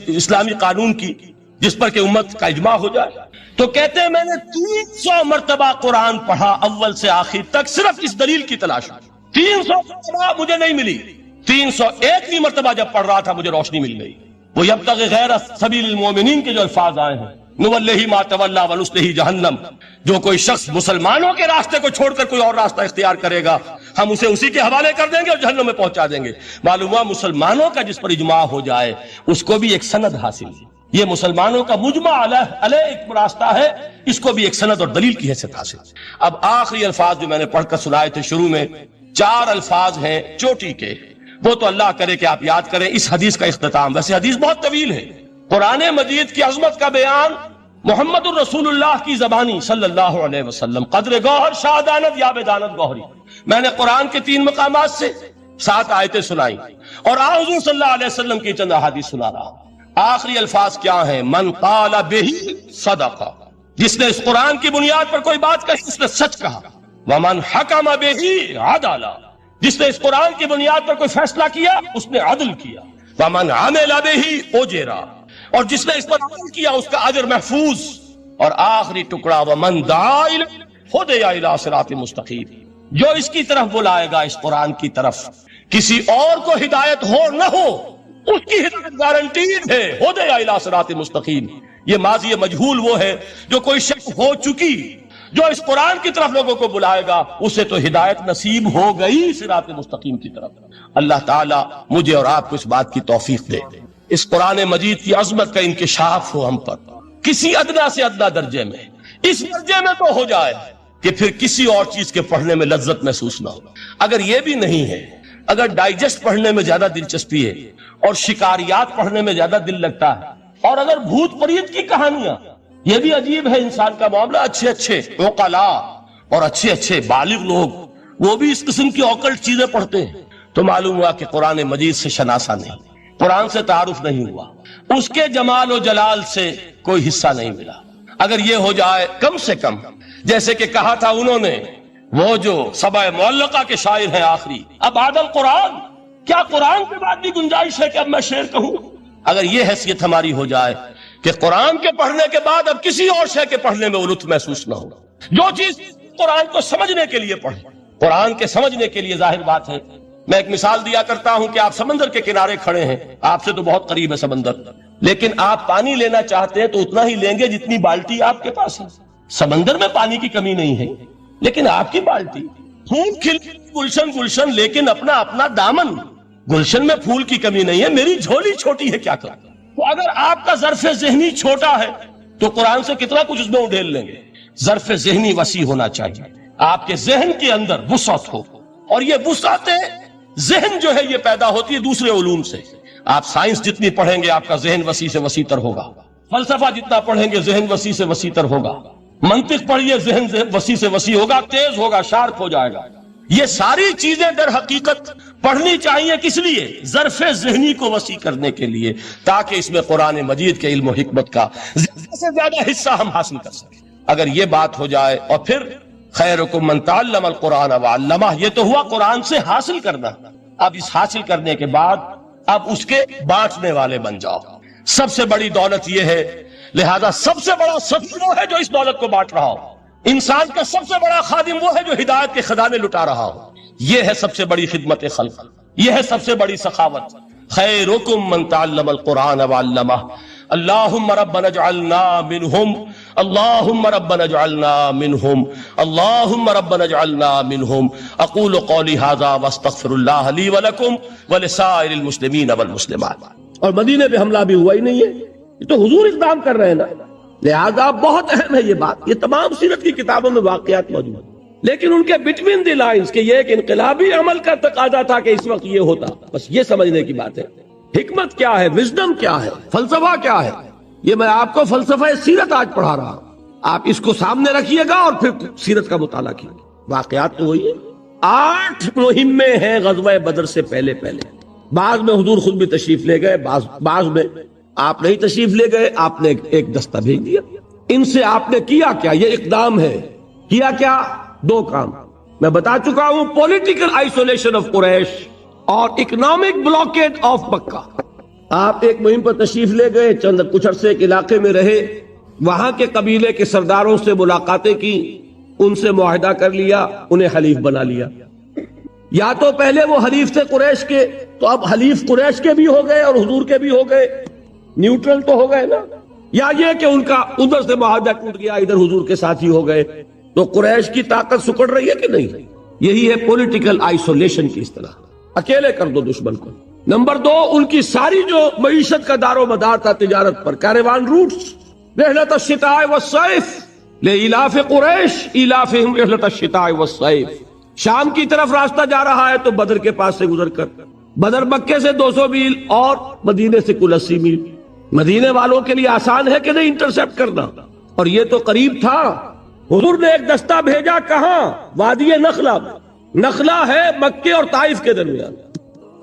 اسلامی قانون کی, جس پر کہ امت کا اجماع ہو جائے. تو کہتے ہیں میں نے 300 مرتبہ قرآن پڑھا اول سے آخر تک صرف اس دلیل کی تلاش میں. 300 مرتبہ مجھے نہیں ملی. 301ویں مرتبہ جب پڑھ رہا تھا مجھے روشنی مل گئی. وہ یبتغی غیر سبیل المؤمنین کے جو الفاظ آئے ہیں, نولیہ ما تولی ونصلہ جہنم, جو کوئی شخص مسلمانوں کے راستے کو چھوڑ کر کوئی اور راستہ اختیار کرے گا ہم اسے اسی کے حوالے کر دیں گے اور جہنم میں پہنچا دیں گے. معلوم ہوا مسلمانوں کا جس پر اجماع ہو جائے اس کو بھی ایک سند حاصل ہے. یہ مسلمانوں کا مجمع علیہ ایک راستہ ہے, اس کو بھی ایک سند اور دلیل کی حیثیت حاصل. اب آخری الفاظ جو میں نے پڑھ کر سنائے تھے شروع میں, 4 الفاظ ہیں چوٹی کے, وہ تو اللہ کرے کہ آپ یاد کریں. اس حدیث کا اختتام, ویسے حدیث بہت طویل ہے, قرآن مجید کی عظمت کا بیان محمد الرسول اللہ کی زبانی صلی اللہ علیہ وسلم, قدر گوہر شہادانت یا بدانت گوہری. میں نے قرآن کے 3 مقامات سے 7 آیتیں سنائی اور حضور صلی اللہ علیہ وسلم کی چند احادیث سنا رہا ہوں. آخری الفاظ کیا ہیں؟ من قال بہ صدق, جس نے اس قرآن کی بنیاد پر کوئی بات کہی اس نے سچ کہا. ومن حکم بہ عدل, جس نے اس قرآن کی بنیاد پر کوئی فیصلہ کیا اس نے عدل کیا. ومن عمل بہ اجر, اور جس نے اس پر عمل کیا اس کا اجر محفوظ. اور آخری ٹکڑا ومن دعا ہدی الی صراط مستقیم, جو اس کی طرف بلائے گا, اس قرآن کی طرف, کسی اور کو ہدایت ہو نہ ہو اس کی ہدایت گارنٹیڈ ہے. ہدی الی صراط مستقیم, یہ ماضی مجہول وہ ہے جو کوئی شک ہو چکی, جو اس قرآن کی طرف لوگوں کو بلائے گا اسے تو ہدایت نصیب ہو گئی صراط مستقیم کی طرف. اللہ تعالیٰ مجھے اور آپ کو اس بات کی توفیق دے, اس قرآن مجید کی عظمت کا انکشاف ہو ہم پر کسی ادنا سے ادنا درجے میں, اس درجے میں تو ہو جائے کہ پھر کسی اور چیز کے پڑھنے میں لذت محسوس نہ ہو. اگر یہ بھی نہیں ہے, اگر ڈائجسٹ پڑھنے میں زیادہ دلچسپی ہے اور شکاریات پڑھنے میں زیادہ دل لگتا ہے, اور اگر بھوت پریت کی کہانیاں, یہ بھی عجیب ہے انسان کا معاملہ, اچھے اچھے عقلاء اور اچھے اچھے بالغ لوگ وہ بھی اس قسم کی اوکلٹ چیزیں پڑھتے ہیں, تو معلوم ہوا کہ قرآن مجید سے شناسہ نہیں, قرآن سے تعارف نہیں ہوا, اس کے جمال و جلال سے کوئی حصہ نہیں ملا. اگر یہ ہو جائے کم سے کم, جیسے کہ کہا تھا انہوں نے, وہ جو سبع معلقہ کے شاعر ہیں آخری, اب عادل قرآن, کیا قرآن کے بعد بھی گنجائش ہے کہ اب میں شعر کہوں؟ اگر یہ حیثیت ہماری ہو جائے کہ قرآن کے پڑھنے کے بعد اب کسی اور شے کے پڑھنے میں لطف محسوس نہ ہو, جو چیز قرآن کو سمجھنے کے لیے پڑھیں, قرآن کے سمجھنے کے لیے, ظاہر بات ہے. میں ایک مثال دیا کرتا ہوں کہ آپ سمندر کے کنارے کھڑے ہیں, آپ سے تو بہت قریب ہے سمندر, لیکن آپ پانی لینا چاہتے ہیں تو اتنا ہی لیں گے جتنی بالٹی آپ کے پاس ہے. سمندر میں پانی کی کمی نہیں ہے, لیکن آپ کی بالٹی, پھول کھل گلشن گلشن, لیکن اپنا اپنا دامن, گلشن میں پھول کی کمی نہیں ہے, میری جھولی چھوٹی ہے, کیا کروں؟ تو اگر آپ کا ظرف ذہنی چھوٹا ہے تو قرآن سے کتنا کچھ اس میں اڈھیل لیں گے. ظرف ذہنی وسیع ہونا چاہیے. آپ کے ذہن کے اندر وسعت ہو. اور یہ وسعت ذہن جو ہے یہ پیدا ہوتی ہے دوسرے علوم سے. آپ سائنس جتنی پڑھیں گے آپ کا ذہن وسیع سے وسیع تر ہوگا. فلسفہ جتنا پڑھیں گے ذہن وسیع سے وسیع تر ہوگا. منطق پڑھیے ذہن وسیع سے وسیع ہوگا، تیز ہوگا، شارپ ہو جائے گا. یہ ساری چیزیں در حقیقت پڑھنی چاہیے کس لیے؟ ظرف ذہنی کو وسیع کرنے کے لیے، تاکہ اس میں قرآن مجید کے علم و حکمت کا زیادہ سے زیادہ حصہ ہم حاصل کر سکیں. اگر یہ بات ہو جائے، اور پھر خیرکم من تعلم القرآن وعلمہ، یہ تو ہوا قرآن سے حاصل کرنا. اب اس حاصل کرنے کے بعد اب اس کے بانٹنے والے بن جاؤ. سب سے بڑی دولت یہ ہے، لہذا سب سے بڑا سفیر وہ ہے جو اس دولت کو بانٹ رہا ہو. انسان کا سب سے بڑا خادم وہ ہے جو ہدایت کے خزانے لٹا رہا ہو. یہ ہے سب سے بڑی خدمت خلق، یہ ہے سب سے بڑی سخاوت. خیرکم من تعلم القرآن وعلمہ. اللہم ربنا اجعلنا منہم، اللہم ربنا اجعلنا منہم، اللہم ربنا اجعلنا منہم. اقول قولی ھذا واستغفر اللہ لی ولکم ولسائر المسلمین والمسلمات. اور مدینے پہ حملہ بھی ہوا ہی نہیں ہے، یہ تو حضور اقدام کر رہے ہیں نا. لہذا بہت اہم ہے یہ بات. یہ تمام سیرت کی کتابوں میں واقعات موجود ہیں، لیکن ان کے بٹوین دی لائنز کہ یہ ایک انقلابی عمل کا تقاضا تھا کہ اس وقت یہ ہوتا. بس یہ سمجھنے کی بات ہے. حکمت کیا ہے، وزڈم کیا ہے، فلسفہ کیا ہے، یہ میں آپ کو فلسفہ سیرت آج پڑھا رہا ہوں. آپ اس کو سامنے رکھیے گا اور پھر سیرت کا مطالعہ کیجیے. واقعات تو وہی ہے. 8 مہمیں ہیں غزوہ بدر سے پہلے. بعض میں حضور خود بھی تشریف لے گئے، بعض میں آپ نہیں تشریف لے گئے، آپ نے ایک دستہ بھیج دیا. ان سے آپ نے کیا کیا؟ یہ اقدام ہے. کیا کیا؟ 2 کام میں بتا چکا ہوں. پولیٹیکل آئسولیشن آف قریش اور اکنامک بلاکیڈ آف مکہ. آپ ایک مہم پر تشریف لے گئے، چند کچھ عرصے ایک علاقے میں رہے، وہاں کے قبیلے کے سرداروں سے ملاقاتیں کی، ان سے معاہدہ کر لیا، انہیں حلیف بنا لیا. یا تو پہلے وہ حلیف تھے قریش کے، تو اب حلیف قریش کے بھی ہو گئے اور حضور کے بھی ہو گئے، نیوٹرل تو ہو گئے نا. یا یہ کہ ان کا ادھر سے معاہدہ ٹوٹ گیا، ادھر حضور کے ساتھی ہو گئے، تو قریش کی طاقت سکڑ رہی ہے کہ نہیں؟ یہی ہے پولیٹیکل آئسولیشن کی اصطلاح. اکیلے کر دو دشمن کو. نمبر 2، ان کی ساری جو معیشت کا دار و مدار تھا تجارت پر، کاروان روٹس، رحلۃ الشتاء والصیف لإلاف قریش ایلافہم رحلۃ الشتاء والصیف. شام کی طرف راستہ جا رہا ہے تو بدر کے پاس سے گزر کر، بدر مکے سے 200 میل اور مدینے سے کل 80 میل. مدینے والوں کے لیے آسان ہے کہ نہیں انٹرسیپٹ کرنا؟ اور یہ تو قریب تھا. حضور نے ایک دستہ بھیجا کہاں؟ وادی نخلہ. نخلہ ہے مکے اور طائف کے درمیان.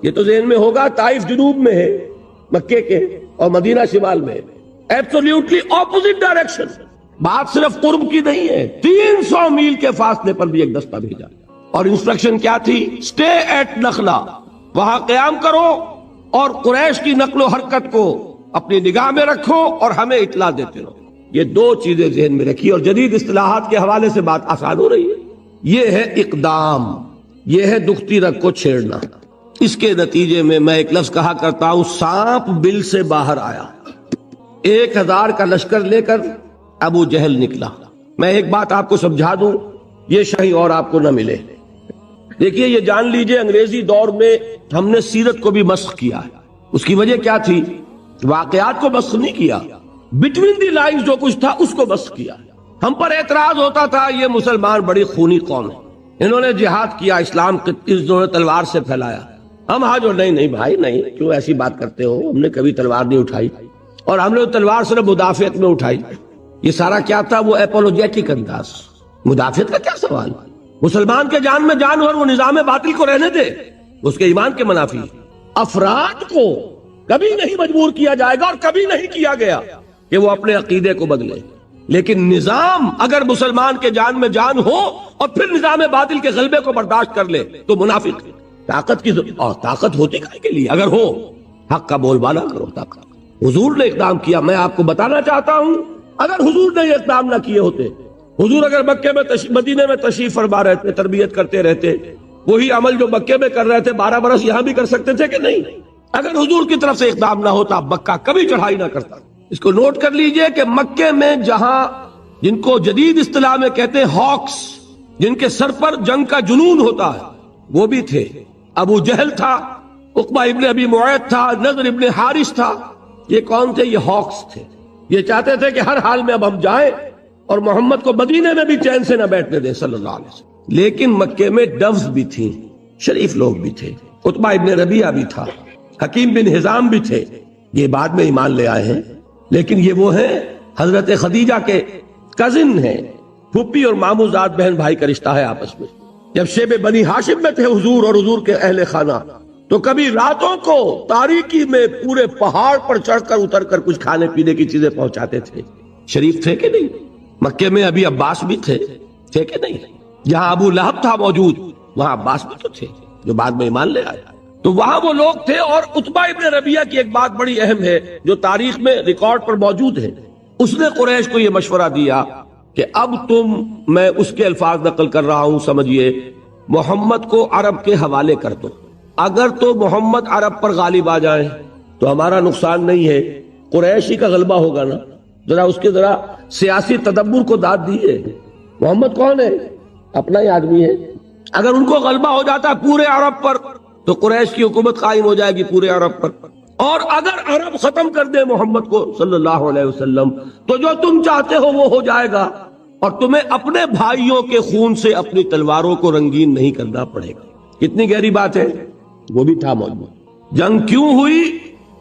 یہ تو ذہن میں ہوگا، طائف جنوب میں ہے مکے کے اور مدینہ شمال میں ہے. Absolutely opposite direction. بات صرف قرب کی نہیں ہے، 300 میل کے فاصلے پر بھی ایک دستہ بھیجا. اور انسٹرکشن کیا تھی؟ اسٹے ایٹ نخلہ، وہاں قیام کرو اور قریش کی نقل و حرکت کو اپنی نگاہ میں رکھو اور ہمیں اطلاع دیتے رہو. یہ 2 چیزیں ذہن میں رکھی. اور جدید اصطلاحات کے حوالے سے بات آسان ہو رہی ہے. یہ ہے اقدام، یہ ہے دکھتی رگ کو چھیڑنا. اس کے نتیجے میں میں ایک لفظ کہا کرتا ہوں، سانپ بل سے باہر آیا. 1000 کا لشکر لے کر ابو جہل نکلا. میں ایک بات آپ کو سمجھا دوں، یہ کہیں اور آپ کو نہ ملے. دیکھیے، یہ جان لیجئے، انگریزی دور میں ہم نے سیرت کو بھی مسخ کیا ہے. اس کی وجہ کیا تھی؟ واقعات کو مسخ نہیں کیا، بٹوین دی لائنز جو کچھ تھا اس کو مسخ کیا. ہم پر اعتراض ہوتا تھا یہ مسلمان بڑی خونی قوم ہے، انہوں نے جہاد کیا، اسلام انہوں نے تلوار سے پھیلایا. ہم جو نہیں بھائی نہیں، کیوں ایسی بات کرتے ہو؟ ہم نے کبھی تلوار نہیں اٹھائی، اور ہم نے تلوار صرف مدافعت میں اٹھائی. یہ سارا کیا تھا؟ وہ اپولوجیٹک انداز. مدافعت کا کیا سوال؟ مسلمان کے جان میں جان اور وہ نظام باطل کو رہنے دے، اس کے ایمان کے منافی. افراد کو کبھی نہیں مجبور کیا جائے گا اور کبھی نہیں کیا گیا کہ وہ اپنے عقیدے کو بدلے، لیکن نظام اگر مسلمان کے جان میں جان ہو اور پھر نظام باطل کے غلبے کو برداشت کر لے تو منافق. طاقت کی اور طاقت ہوتی کائے کے لیے؟ اگر ہو حق کا بول بالا کرو. طاقت حضور نے اقدام کیا. میں آپ کو بتانا چاہتا ہوں، اگر حضور نے یہ اقدام نہ کیے ہوتے، حضور اگر مکے میں مدینے میں تشریف فرما رہتے، تربیت کرتے رہتے، وہی عمل جو مکے میں کر رہے تھے 12 برس یہاں بھی کر سکتے تھے کہ نہیں؟ اگر حضور کی طرف سے اقدام نہ ہوتا مکہ کبھی چڑھائی نہ کرتا. اس کو نوٹ کر لیجئے کہ مکے میں جہاں جن کو جدید اصطلاح میں کہتے ہیں ہاکس، جن کے سر پر جنگ کا جنون ہوتا ہے، وہ بھی تھے. ابو جہل تھا، عقبہ ابن ابی معیط تھا، نضر ابن حارث تھا. یہ کون تھے؟ یہ ہاکس تھے. یہ چاہتے تھے کہ ہر حال میں اب ہم جائیں اور محمد کو مدینے میں بھی چین سے نہ بیٹھنے دیں صلی اللہ علیہ وسلم. لیکن مکے میں ڈوز بھی تھیں، شریف لوگ بھی تھے، عتبہ ابن ربیعہ بھی تھا، حکیم بن حزام بھی تھے. یہ بعد میں ایمان لے آئے ہیں، لیکن یہ وہ ہیں حضرت خدیجہ کے کزن ہیں، پھوپھی اور ماموں ذات بہن بھائی کا رشتہ ہے آپس میں. جب شیب بنی ہاشم میں تھے حضور اور حضور کے اہل خانہ، تو کبھی راتوں کو تاریکی میں پورے پہاڑ پر چڑھ کر اتر کر کچھ کھانے پینے کی چیزیں پہنچاتے تھے. شریف تھے کہ نہیں؟ مکے میں ابھی عباس بھی تھے کہ نہیں؟ جہاں ابو لہب تھا موجود، وہاں عباس بھی تو تھے جو بعد میں ایمان لے آیا. تو وہاں وہ لوگ تھے. اور عتبہ ابن ربیعہ کی ایک بات بڑی اہم ہے جو تاریخ میں ریکارڈ پر موجود ہے. اس نے قریش کو یہ مشورہ دیا کہ اب میں اس کے الفاظ نقل کر رہا ہوں، سمجھیے، محمد کو عرب کے حوالے کر دو. اگر تو محمد عرب پر غالب آ جائیں تو ہمارا نقصان نہیں ہے، قریشی کا غلبہ ہوگا نا. ذرا اس کے ذرا سیاسی تدبر کو داد دیے. محمد کون ہے؟ اپنا ہی آدمی ہے. اگر ان کو غلبہ ہو جاتا پورے عرب پر تو قریش کی حکومت قائم ہو جائے گی پورے عرب پر. اور اگر عرب ختم کر دے محمد کو صلی اللہ علیہ وسلم تو جو تم چاہتے ہو وہ ہو جائے گا، اور تمہیں اپنے بھائیوں کے خون سے اپنی تلواروں کو رنگین نہیں کرنا پڑے گا. کتنی گہری بات ہے. وہ بھی تھا موجود. جنگ کیوں ہوئی؟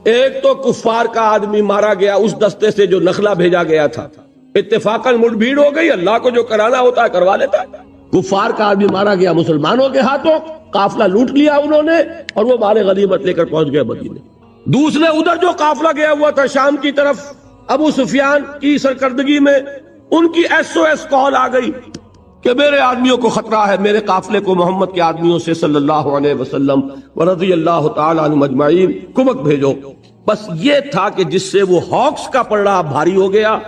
ایک تو کفار کا آدمی مارا گیا اس دستے سے جو نخلا بھیجا گیا تھا. اتفاقاً مٹ بھیڑ ہو گئی، اللہ کو جو کرانا ہوتا ہے کروا لیتا ہے. کفار کا آدمی مارا گیا مسلمانوں کے ہاتھوں، قافلہ لوٹ لیا انہوں نے اور وہ مال غنیمت لے کر پہنچ گئے مدینے. دوسرے ادھر جو قافلہ گیا ہوا تھا شام کی طرف، ابو سفیان کی سرکردگی میں ان کی SOS کال آ گئی کہ میرے آدمیوں کو خطرہ ہے، میرے قافلے کو محمد کے آدمیوں سے صلی اللہ علیہ وسلم ورضی اللہ تعالی عنہم اجمعین کمک بھیجو. بس یہ تھا کہ جس سے وہ ہاکس کا پلڑا بھاری ہو گیا،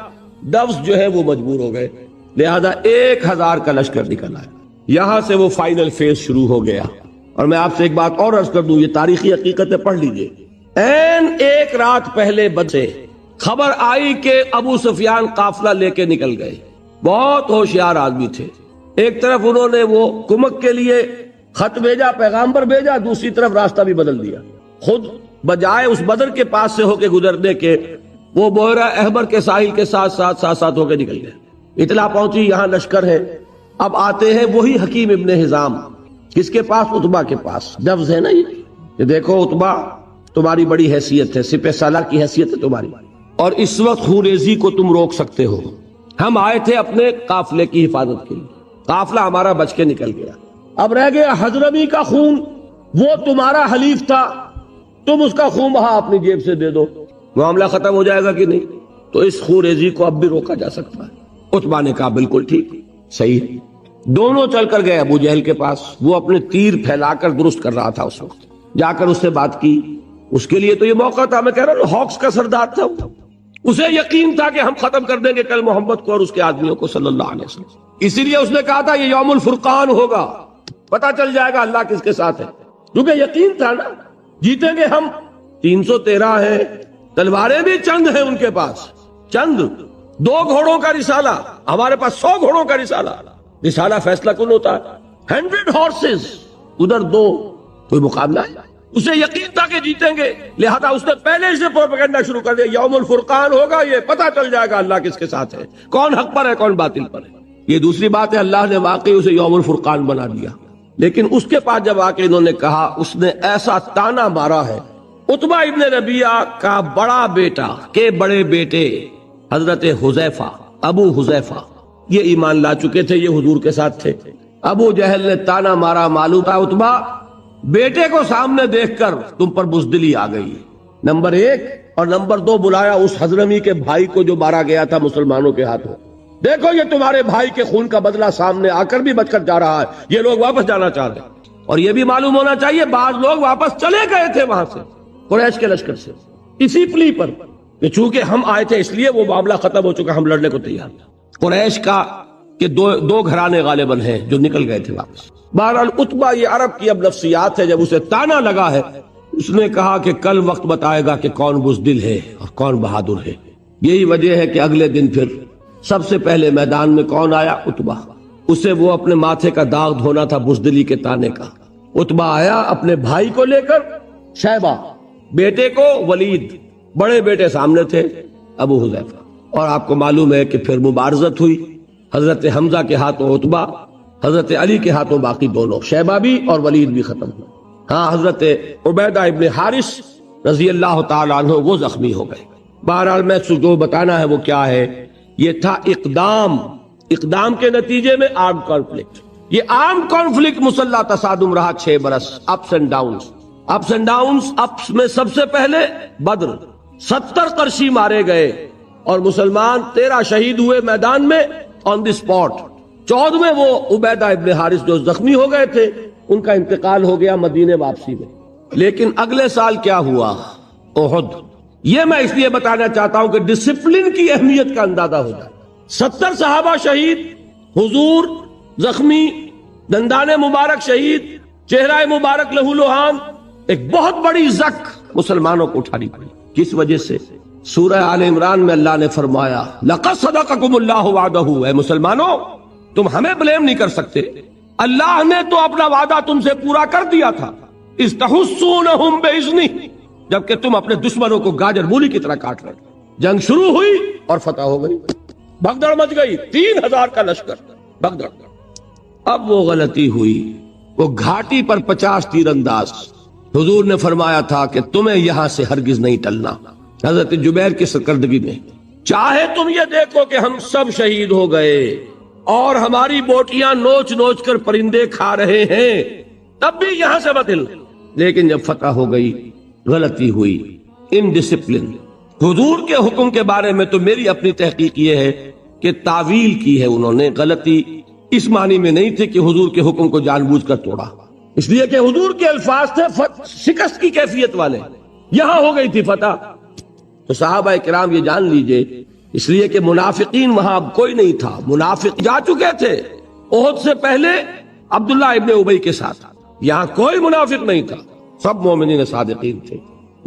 ڈوز جو ہے وہ مجبور ہو گئے، لہذا 1000 کا لشکر نکل آیا. یہاں سے وہ فائنل فیز شروع ہو گیا. اور میں آپ سے ایک بات اور عرض کر دوں، یہ تاریخی حقیقتیں پڑھ لیجئے. ایک رات پہلے بدسے خبر آئی کہ ابو سفیان قافلہ لے کے نکل گئے. بہت ہوشیار آدمی تھے. ایک طرف انہوں نے وہ کمک کے لیے خط بھیجا، پیغامبر بھیجا، دوسری طرف راستہ بھی بدل دیا. خود بجائے اس بدر کے پاس سے ہو کے گزرنے کے، وہ بحیرہ احمر کے ساحل کے ساتھ ساتھ ہو کے نکل گئے. اطلاع پہنچی یہاں لشکر ہے. اب آتے ہیں وہی حکیم ابن حزام، کس کے پاس؟ عتبہ کے پاس. ڈوز ہے نا یہ دیکھو عتبہ تمہاری بڑی حیثیت ہے، سپہ سالار کی حیثیت ہے تمہاری، اور اس وقت خونریزی کو تم روک سکتے ہو. ہم آئے تھے اپنے قافلے کی حفاظت کے لیے، قافلہ ہمارا بچ کے نکل گیا. اب رہ گیا حضرمی کا خون، وہ تمہارا حلیف تھا، تم اس کا خون وہاں اپنی جیب سے دے دو، معاملہ ختم ہو جائے گا کہ نہیں. تو اس خونریزی کو اب بھی روکا جا سکتا ہے. عتبہ نے کہا بالکل ٹھیک، صحیح. دونوں چل کر گئے ابو جہل کے پاس. وہ اپنے تیر پھیلا کر درست کر رہا تھا اس وقت. جا کر اس سے بات کی. اس کے لیے تو یہ موقع تھا، میں کہہ رہا ہوں ہاکس کا سردار تھا. اسے یقین تھا کہ ہم ختم کر دیں گے کل محمد کو اور اس کے آدمیوں کو صلی اللہ علیہ وسلم. اسی لیے اس نے کہا تھا یہ یوم الفرقان ہوگا، پتہ چل جائے گا اللہ کس کے ساتھ ہے. کیونکہ یقین تھا نا جیتیں گے ہم. 313 ہیں، تلواریں بھی چند ہیں ان کے پاس، چند. 2 گھوڑوں کا رسالہ، ہمارے پاس 100 گھوڑوں کا رسالہ. رسالہ فیصلہ کن ہوتا ہے. 100 ہارسز، ادھر 2، کوئی مقابلہ ہے. اسے یقین تھا کہ جیتیں گے، لہذا اس نے پہلے سے پروپیگنڈا شروع کر دیا یوم الفرقان ہوگا، یہ پتہ چل جائے گا اللہ کس کے ساتھ ہے، کون حق پر ہے کون باطل پر ہے. یہ دوسری بات ہے، اللہ نے واقعی اسے یوم الفرقان بنا دیا. لیکن اس کے بعد جب آ کے انہوں نے کہا، اس نے ایسا تانا مارا ہے. عتبہ ابن ربیعہ کا بڑا بیٹا کے بڑے بیٹے حضرت حذیفہ، ابو حذیفہ، یہ ایمان لا چکے تھے، یہ حضور کے ساتھ تھے. ابو جہل نے تانا مارا، معلوم تھا عتبہ بیٹے کو سامنے دیکھ کر تم پر بزدلی آ گئی، نمبر 1، اور نمبر 2 بلایا اس حضرمی کے بھائی کو جو مارا گیا تھا مسلمانوں کے ہاتھوں. دیکھو یہ تمہارے بھائی کے خون کا بدلہ سامنے آ کر بھی بچ کر جا رہا ہے، یہ لوگ واپس جانا چاہتے ہیں. اور یہ بھی معلوم ہونا چاہیے بعض لوگ واپس چلے گئے تھے وہاں سے قریش کے لشکر سے، اسی پلی پر کہ چونکہ ہم آئے تھے اس لیے وہ معاملہ ختم ہو چکا، ہم لڑنے کو تیار تھے. قریش کا کہ دو گھرانے غالباً ہیں جو نکل گئے تھے واپس. بہرحال عتبہ، یہ عرب کی اب نفسیات ہے، جب اسے تانا لگا ہے اس نے کہا کہ کل وقت بتائے گا کہ کون بزدل ہے اور کون بہادر ہے. یہی وجہ ہے کہ اگلے دن پھر سب سے پہلے میدان میں کون آیا؟ عتبہ. اسے وہ اپنے ماتھے کا داغ دھونا تھا بزدلی کے تانے کا. عتبہ آیا اپنے بھائی کو لے کر، شیبہ، بیٹے کو ولید، بڑے بیٹے سامنے تھے ابو حذیفہ. اور آپ کو معلوم ہے کہ پھر مبارزت ہوئی. حضرت حمزہ کے ہاتھوں عتبہ، حضرت علی کے ہاتھوں باقی دونوں، شیبہ بھی اور ولید بھی ختم ہوئے۔ ہاں حضرت عبیدہ ابن حارث رضی اللہ تعالیٰ عنہ وہ زخمی ہو گئے۔ بہرحال میں جو بتانا ہے وہ کیا ہے، یہ تھا اقدام کے نتیجے میں آرم کانفلکٹ۔ یہ آرم کانفلکٹ مسلح تصادم رہا 6 برس، اپس اینڈ ڈاؤنز۔ اپس میں سب سے پہلے بدر، 70 قرشی مارے گئے اور مسلمان 13 شہید ہوئے میدان میں آن دی اسپاٹ۔ 14ویں وہ عبیدہ ابن حارث جو زخمی ہو گئے تھے، ان کا انتقال ہو گیا مدینے واپسی میں۔ لیکن اگلے سال کیا ہوا؟ احد۔ یہ میں اس لیے بتانا چاہتا ہوں کہ ڈسپلن کی اہمیت کا اندازہ ہو جائے۔ 70 صحابہ شہید، حضور زخمی، دندان مبارک شہید، چہرہ مبارک لہو لہان، ایک بہت بڑی زک مسلمانوں کو اٹھانی پڑی۔ کس وجہ سے؟ سورہ آل عمران میں اللہ نے فرمایا لَقَدْ صَدَقَكُمُ اللَّهُ وَعْدَهُ، اے مسلمانوں تم ہمیں بلیم نہیں کر سکتے، اللہ نے تو اپنا وعدہ تم سے پورا کر دیا تھا۔ اِذْ تَحُسُّونَهُمْ بِإِذْنِهِ، جبکہ تم اپنے دشمنوں کو گاجر مولی کی طرح کاٹ رہے تھے۔ جنگ شروع ہوئی اور فتح ہو گئی، بھگدڑ مچ گئی، 3000 کا لشکر بھگدڑ۔ اب وہ غلطی ہوئی، وہ گھاٹی پر 50 تیر انداز۔ حضور نے فرمایا تھا کہ تمہیں یہاں سے ہرگز نہیں ٹلنا، حضرت جبیر کی سرکردگی میں۔ چاہے تم یہ دیکھو کہ ہم سب شہید ہو گئے اور ہماری بوٹیاں نوچ نوچ کر پرندے کھا رہے ہیں، تب بھی یہاں سے مت ہل۔ لیکن جب فتح ہو گئی، غلطی ہوئی، انڈسپلن۔ حضور کے حکم کے بارے میں تو میری اپنی تحقیق یہ ہے کہ تعویل کی ہے انہوں نے، غلطی اس معنی میں نہیں تھی کہ حضور کے حکم کو جان بوجھ کر توڑا، اس لیے کہ حضور کے الفاظ تھے شکست کی کیفیت والے، یہاں ہو گئی تھی فتح۔ تو صحابہ کرام یہ جان لیجئے، اس لیے کہ منافقین وہاں اب کوئی نہیں تھا، منافق جا چکے تھے احد سے پہلے عبداللہ ابن ابی کے ساتھ، یہاں کوئی منافق نہیں تھا، سب مومنین صادقین تھے،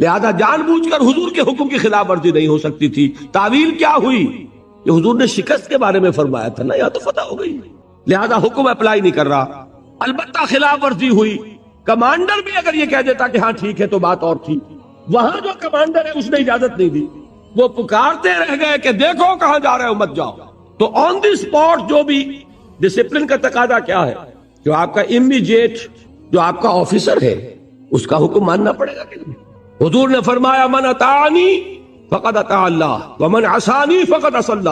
لہذا جان بوجھ کر حضور کے حکم کی خلاف ورزی نہیں ہو سکتی تھی۔ تعویل کیا ہوئی؟ کہ حضور نے شکست کے بارے میں فرمایا تھا نا، یہاں تو فتح ہو گئی، لہذا حکم اپلائی نہیں کر رہا۔ البتہ خلاف ورزی ہوئی، کمانڈر بھی اگر یہ کہہ دیتا کہ ہاں ٹھیک ہے تو بات اور تھی، وہاں جو کمانڈر ہے اس نے اجازت نہیں دی، وہ پکارتے رہ گئے کہ دیکھو کہاں جا رہے ہو، مت جاؤ۔ تو آن دی اسپاٹ جو بھی ڈسپلن کا تقاضا کیا ہے، جو آپ کا امیجیٹ، جو آپ کا آفیسر ہے، اس کا حکم ماننا پڑے گا کہ نہیں۔ حضور نے فرمایا من اطاعنی فقد اطاع اللہ ومن عصانی فقد عصى اللہ۔